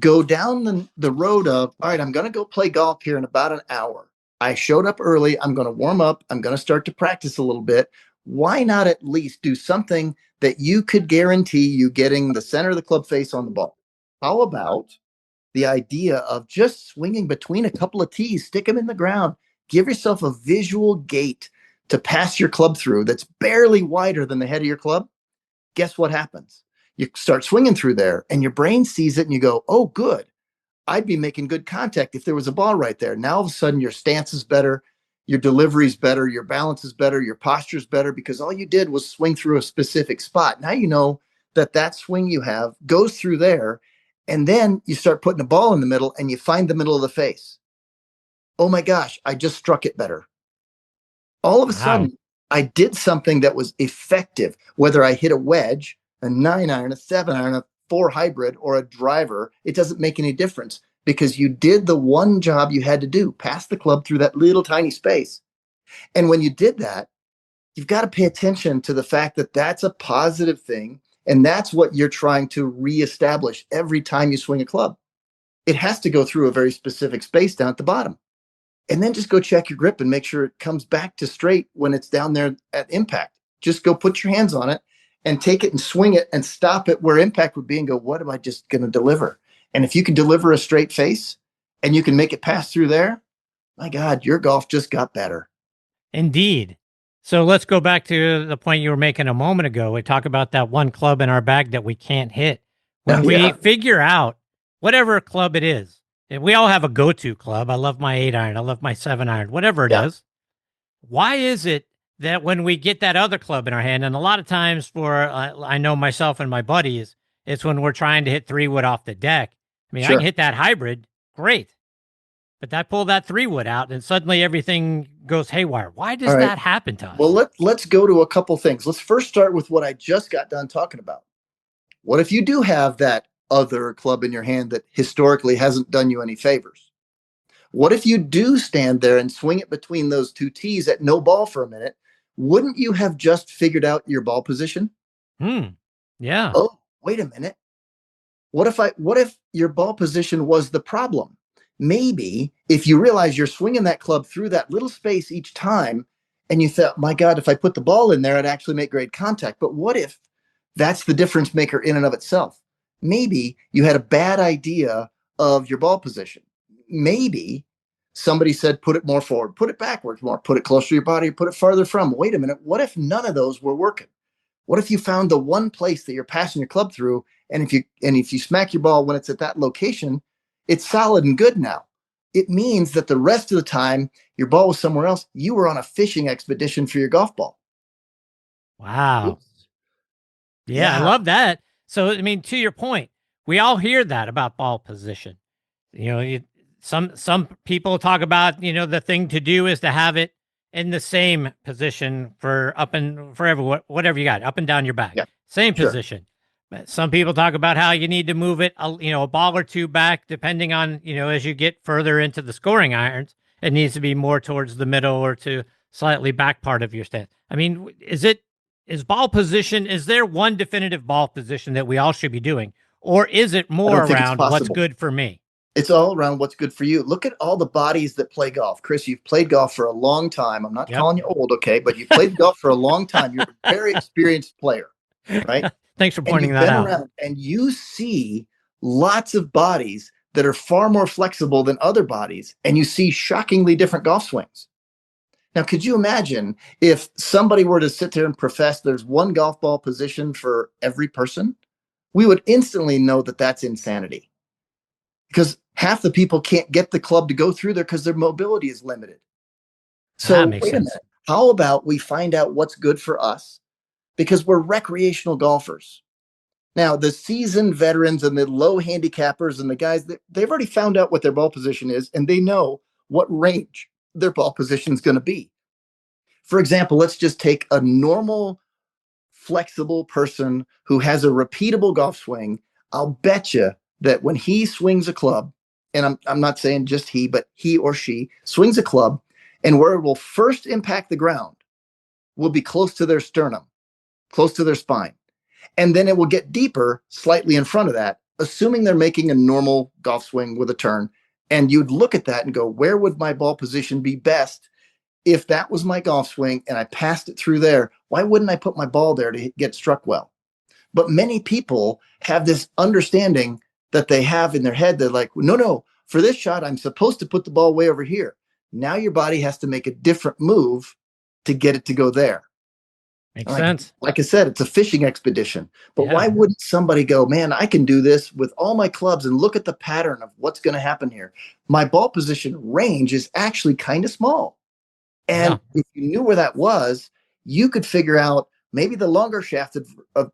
go down the road of, all right, I'm going to go play golf here in about an hour. I showed up early. I'm going to warm up. I'm going to start to practice a little bit. Why not at least do something that you could guarantee you getting the center of the club face on the ball? How about the idea of just swinging between a couple of tees, stick them in the ground, give yourself a visual gate to pass your club through that's barely wider than the head of your club? Guess what happens? You start swinging through there and your brain sees it and you go, oh, good. I'd be making good contact if there was a ball right there. Now all of a sudden your stance is better, your delivery is better, your balance is better, your posture is better, because all you did was swing through a specific spot. Now you know that swing you have goes through there, and then you start putting the ball in the middle and you find the middle of the face. Oh my gosh, I just struck it better. All of a sudden, I did something that was effective, whether I hit a wedge, a 9-iron, a 7-iron, a 4 hybrid, or a driver. It doesn't make any difference, because you did the one job you had to do, pass the club through that little tiny space. And when you did that, you've got to pay attention to the fact that that's a positive thing. And that's what you're trying to reestablish every time you swing a club. It has to go through a very specific space down at the bottom. And then just go check your grip and make sure it comes back to straight when it's down there at impact. Just go put your hands on it and take it and swing it and stop it where impact would be and go, what am I just going to deliver? And if you can deliver a straight face and you can make it pass through there, my God, your golf just got better. Indeed. So let's go back to the point you were making a moment ago. We talk about that one club in our bag that we can't hit. When we figure out whatever club it is, and we all have a go-to club. I love my 8-iron. I love my 7-iron, whatever it is. Why is it that when we get that other club in our hand, and a lot of times I know myself and my buddies, it's when we're trying to hit 3-wood off the deck. I mean, I can hit that hybrid, great. But I pull that 3-wood out and suddenly everything goes haywire. Why does that happen to us? Well, let's go to a couple things. Let's first start with what I just got done talking about. What if you do have that other club in your hand that historically hasn't done you any favors? What if you do stand there and swing it between those two tees at no ball for a minute? Wouldn't you have just figured out your ball position? Yeah. Oh, wait a minute. What if your ball position was the problem? Maybe if you realize you're swinging that club through that little space each time and you thought, my God, if I put the ball in there, I'd actually make great contact. But what if that's the difference maker in and of itself? Maybe you had a bad idea of your ball position. Maybe somebody said, put it more forward, put it backwards more, put it closer to your body, put it farther from. Wait a minute. What if none of those were working? What if you found the one place that you're passing your club through, and if you smack your ball when it's at that location, it's solid and good now? It means that the rest of the time your ball was somewhere else. You were on a fishing expedition for your golf ball. Wow. Oops. Yeah, I love that. So, I mean, to your point, we all hear that about ball position. You know, some people talk about, the thing to do is to have it in the same position for up and forever, whatever you got, up and down your back. Yeah. Same position. But some people talk about how you need to move it, a ball or two back, depending on, as you get further into the scoring irons, it needs to be more towards the middle or to slightly back part of your stance. I mean, is ball position, is there one definitive ball position that we all should be doing? Or is it more around what's good for me? It's all around what's good for you. Look at all the bodies that play golf. Chris, you've played golf for a long time. I'm not calling you old, okay? But you've played golf for a long time. You're a very experienced player, right? Thanks for And pointing you've that been out. around, and you see lots of bodies that are far more flexible than other bodies, and you see shockingly different golf swings. Now, could you imagine if somebody were to sit there and profess there's one golf ball position for every person? We would instantly know that that's insanity, because half the people can't get the club to go through there because their mobility is limited. So That makes wait a sense. minute. How about we find out what's good for us? Because we're recreational golfers. Now, the seasoned veterans and the low handicappers and the guys, they've already found out what their ball position is, and they know what range their ball position is going to be. For example, let's just take a normal, flexible person who has a repeatable golf swing. I'll bet you that when he swings a club, and I'm not saying just he, but he or she swings a club, and where it will first impact the ground will be close to their sternum, close to their spine. And then it will get deeper, slightly in front of that, assuming they're making a normal golf swing with a turn. And you'd look at that and go, where would my ball position be best if that was my golf swing and I passed it through there? Why wouldn't I put my ball there to get struck well? But many people have this understanding that they have in their head. They're like, no, for this shot, I'm supposed to put the ball way over here. Now your body has to make a different move to get it to go there. Makes sense. Like I said, it's a fishing expedition. But Yeah. why wouldn't somebody go, man, I can do this with all my clubs and look at the pattern of what's going to happen here. My ball position range is actually kind of small. And if you knew where that was, you could figure out maybe the longer shafted of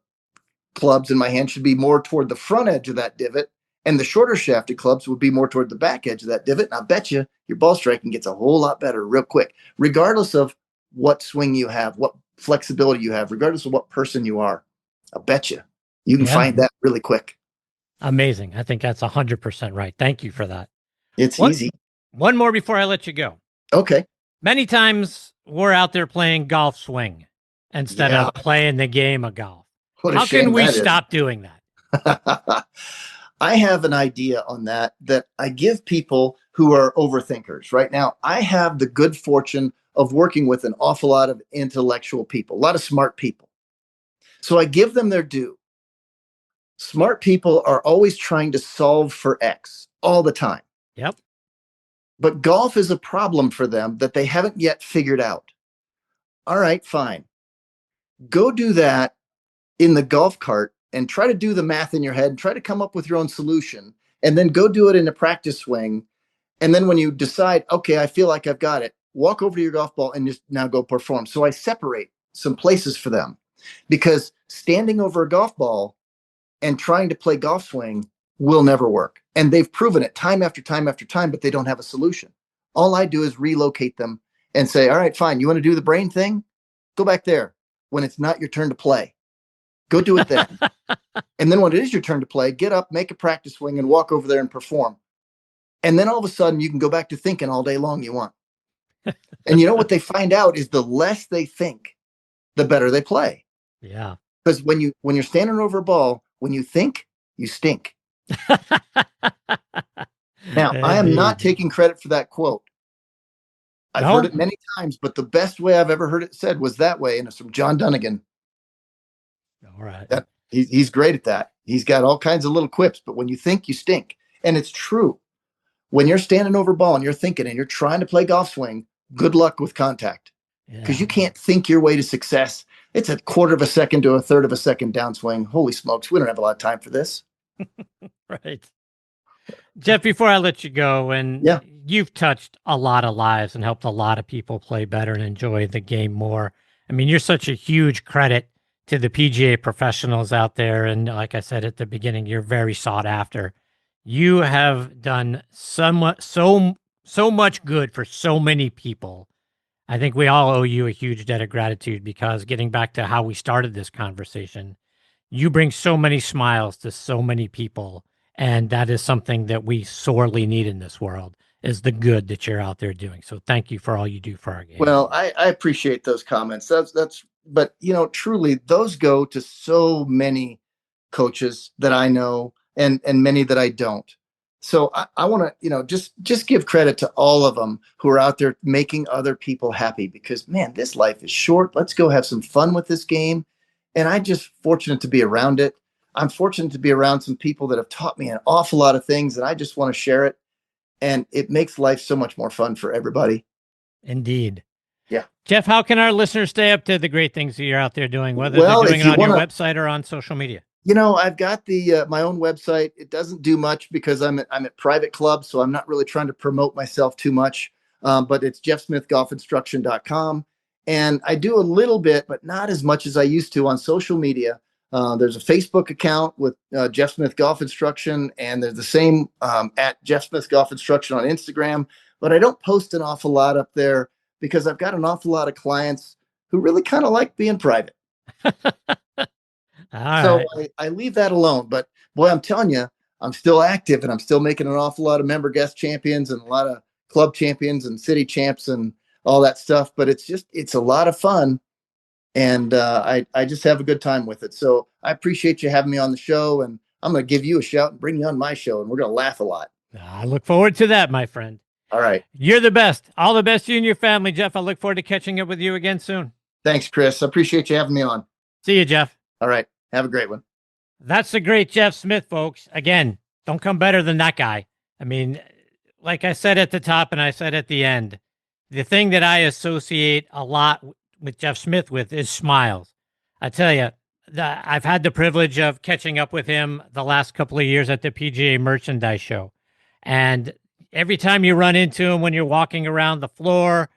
clubs in my hand should be more toward the front edge of that divot, and the shorter shafted clubs would be more toward the back edge of that divot. And I bet you your ball striking gets a whole lot better real quick, regardless of what swing you have, what flexibility you have, regardless of what person you are. I bet you can find that really quick. Amazing. I think that's 100% right. Thank you for that. It's easy. One more before I let you go. Okay. Many times we're out there playing golf swing instead of playing the game of golf. How can we stop doing that? I have an idea on that I give people who are overthinkers. Right now, I have the good fortune of working with an awful lot of intellectual people, a lot of smart people. So I give them their due. Smart people are always trying to solve for X all the time. Yep. But golf is a problem for them that they haven't yet figured out. All right, fine. Go do that in the golf cart and try to do the math in your head and try to come up with your own solution, and then go do it in a practice swing. And then when you decide, okay, I feel like I've got it, walk over to your golf ball and just now go perform. So I separate some places for them, because standing over a golf ball and trying to play golf swing will never work. And they've proven it time after time after time, but they don't have a solution. All I do is relocate them and say, all right, fine. You want to do the brain thing? Go back there when it's not your turn to play. Go do it then. And then when it is your turn to play, get up, make a practice swing, and walk over there and perform. And then all of a sudden you can go back to thinking all day long you want. And you know what they find out is the less they think, the better they play. Yeah. Because when you're standing over a ball, when you think, you stink. Now, I am not taking credit for that quote. I've heard it many times, but the best way I've ever heard it said was that way, and it's from John Dunnigan. All right. He's great at that. He's got all kinds of little quips, but when you think, you stink. And it's true. When you're standing over a ball and you're thinking and you're trying to play golf swing, good luck with contact, because you can't think your way to success. It's a quarter of a second to a third of a second downswing. Holy smokes, we don't have a lot of time for this. Right. Jeff, before I let you go, and you've touched a lot of lives and helped a lot of people play better and enjoy the game more. I mean, you're such a huge credit to the PGA professionals out there. And like I said at the beginning, you're very sought after. You have done so much good for so many people. I think we all owe you a huge debt of gratitude, because getting back to how we started this conversation, you bring so many smiles to so many people. And that is something that we sorely need in this world, is the good that you're out there doing. So thank you for all you do for our game. Well, I appreciate those comments. But truly, those go to so many coaches that I know and many that I don't. So I want to, just give credit to all of them who are out there making other people happy, because man, this life is short. Let's go have some fun with this game. And I'm just fortunate to be around it. I'm fortunate to be around some people that have taught me an awful lot of things, and I just want to share it. And it makes life so much more fun for everybody. Indeed. Yeah. Jeff, how can our listeners stay up to the great things that you're out there doing, whether they're doing it on your website or on social media? I've got the my own website. It doesn't do much because I'm at private club, so I'm not really trying to promote myself too much. But it's jeffsmithgolfinstruction.com. And I do a little bit, but not as much as I used to on social media. There's a Facebook account with Jeff Smith Golf Instruction, and there's the same at Jeff Smith Golf Instruction on Instagram. But I don't post an awful lot up there because I've got an awful lot of clients who really kind of like being private. So I leave that alone. But boy, I'm telling you, I'm still active, and I'm still making an awful lot of member guest champions and a lot of club champions and city champs and all that stuff. But it's a lot of fun. And I just have a good time with it. So I appreciate you having me on the show, and I'm going to give you a shout and bring you on my show, and we're going to laugh a lot. I look forward to that, my friend. All right. You're the best. All the best to you and your family, Jeff. I look forward to catching up with you again soon. Thanks, Chris. I appreciate you having me on. See you, Jeff. All right. Have a great one. That's the great Jeff Smith, folks. Again, don't come better than that guy. I mean, like I said at the top and I said at the end, the thing that I associate a lot with Jeff Smith with is smiles. I tell you, I've had the privilege of catching up with him the last couple of years at the PGA Merchandise Show. And every time you run into him when you're walking around the floor,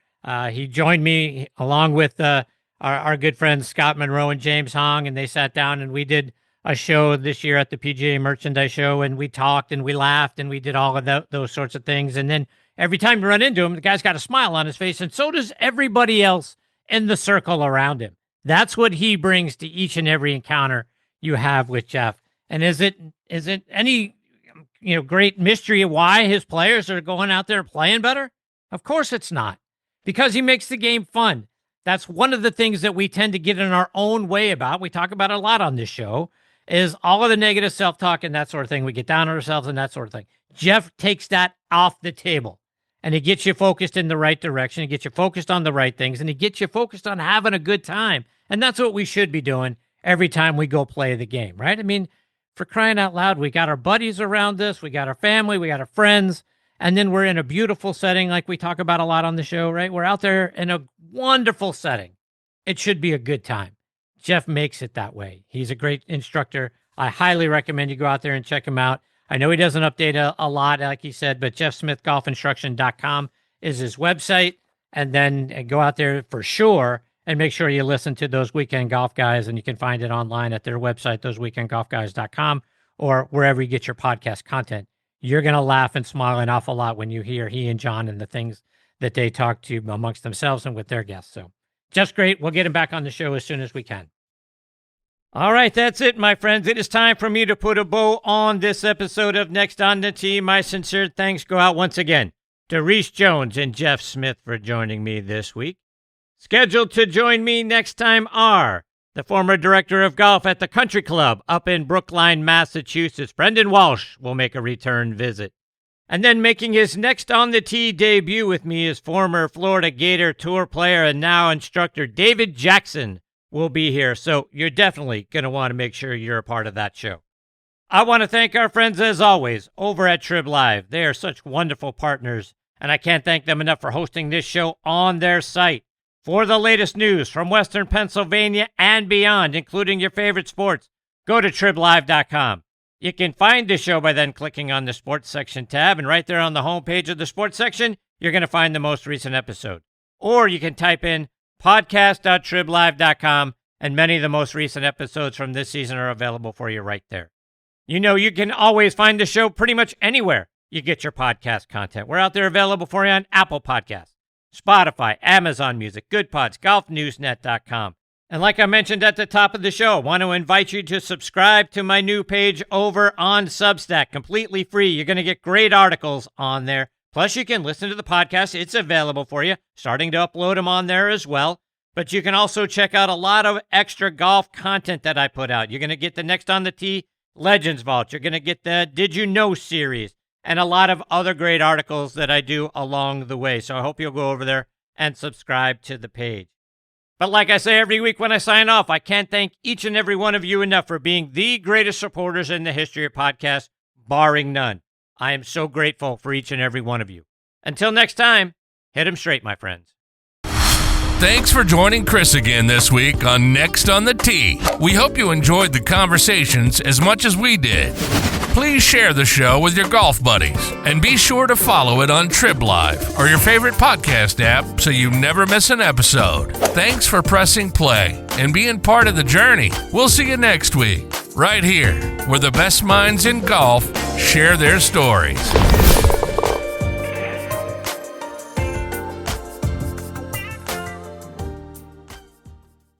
he joined me along with our good friends Scott Monroe and James Hong, and they sat down and we did a show this year at the PGA Merchandise Show, and we talked and we laughed and we did all of those sorts of things. And then every time you run into him, the guy's got a smile on his face, and so does everybody else in the circle around him. That's what he brings to each and every encounter you have with Jeff. And is it any great mystery of why his players are going out there playing better? Of course it's not, because he makes the game fun. That's one of the things that we tend to get in our own way about. We talk about it a lot on this show, is all of the negative self-talk and that sort of thing. We get down on ourselves and that sort of thing. Jeff takes that off the table, and he gets you focused in the right direction. He gets you focused on the right things, and he gets you focused on having a good time. And that's what we should be doing every time we go play the game, right? I mean, for crying out loud, we got our buddies around us, we got our family, we got our friends, and then we're in a beautiful setting like we talk about a lot on the show, right? We're out there in a wonderful setting. It should be a good time. Jeff makes it that way. He's a great instructor. I highly recommend you go out there and check him out. I know he doesn't update a lot, like he said, but jeffsmithgolfinstruction.com is his website. And then go out there for sure and make sure you listen to those Weekend Golf Guys, and you can find it online at their website, thoseweekendgolfguys.com, or wherever you get your podcast content. You're going to laugh and smile an awful lot when you hear he and John and the things that they talk to amongst themselves and with their guests. So just great. We'll get him back on the show as soon as we can. All right, that's it, my friends. It is time for me to put a bow on this episode of Next on the Tee. My sincere thanks go out once again to Rees Jones and Jeff Smith for joining me this week. Scheduled to join me next time are the former director of golf at the Country Club up in Brookline, Massachusetts, Brendan Walsh, will make a return visit. And then making his Next on the Tee debut with me is former Florida Gator Tour player and now instructor David Jackson will be here. So you're definitely going to want to make sure you're a part of that show. I want to thank our friends, as always, over at Trib Live. They are such wonderful partners, and I can't thank them enough for hosting this show on their site. For the latest news from Western Pennsylvania and beyond, including your favorite sports, go to triblive.com. You can find the show by then clicking on the Sports Section tab, and right there on the homepage of the Sports Section, you're going to find the most recent episode. Or you can type in podcast.triblive.com, and many of the most recent episodes from this season are available for you right there. You know, you can always find the show pretty much anywhere you get your podcast content. We're out there available for you on Apple Podcasts, Spotify, Amazon Music, Good Pods, GolfNewsNet.com. And like I mentioned at the top of the show, I want to invite you to subscribe to my new page over on Substack, completely free. You're going to get great articles on there. Plus, you can listen to the podcast. It's available for you. Starting to upload them on there as well. But you can also check out a lot of extra golf content that I put out. You're going to get the Next on the Tee Legends Vault. You're going to get the Did You Know series. and a lot of other great articles that I do along the way. So I hope you'll go over there and subscribe to the page. But like I say every week when I sign off, I can't thank each and every one of you enough for being the greatest supporters in the history of podcasts, barring none. I am so grateful for each and every one of you. Until next time, hit 'em straight, my friends. Thanks for joining Chris again this week on Next on the Tee. We hope you enjoyed the conversations as much as we did. Please share the show with your golf buddies and be sure to follow it on Trib Live or your favorite podcast app so you never miss an episode. Thanks for pressing play and being part of the journey. We'll see you next week, right here, where the best minds in golf share their stories.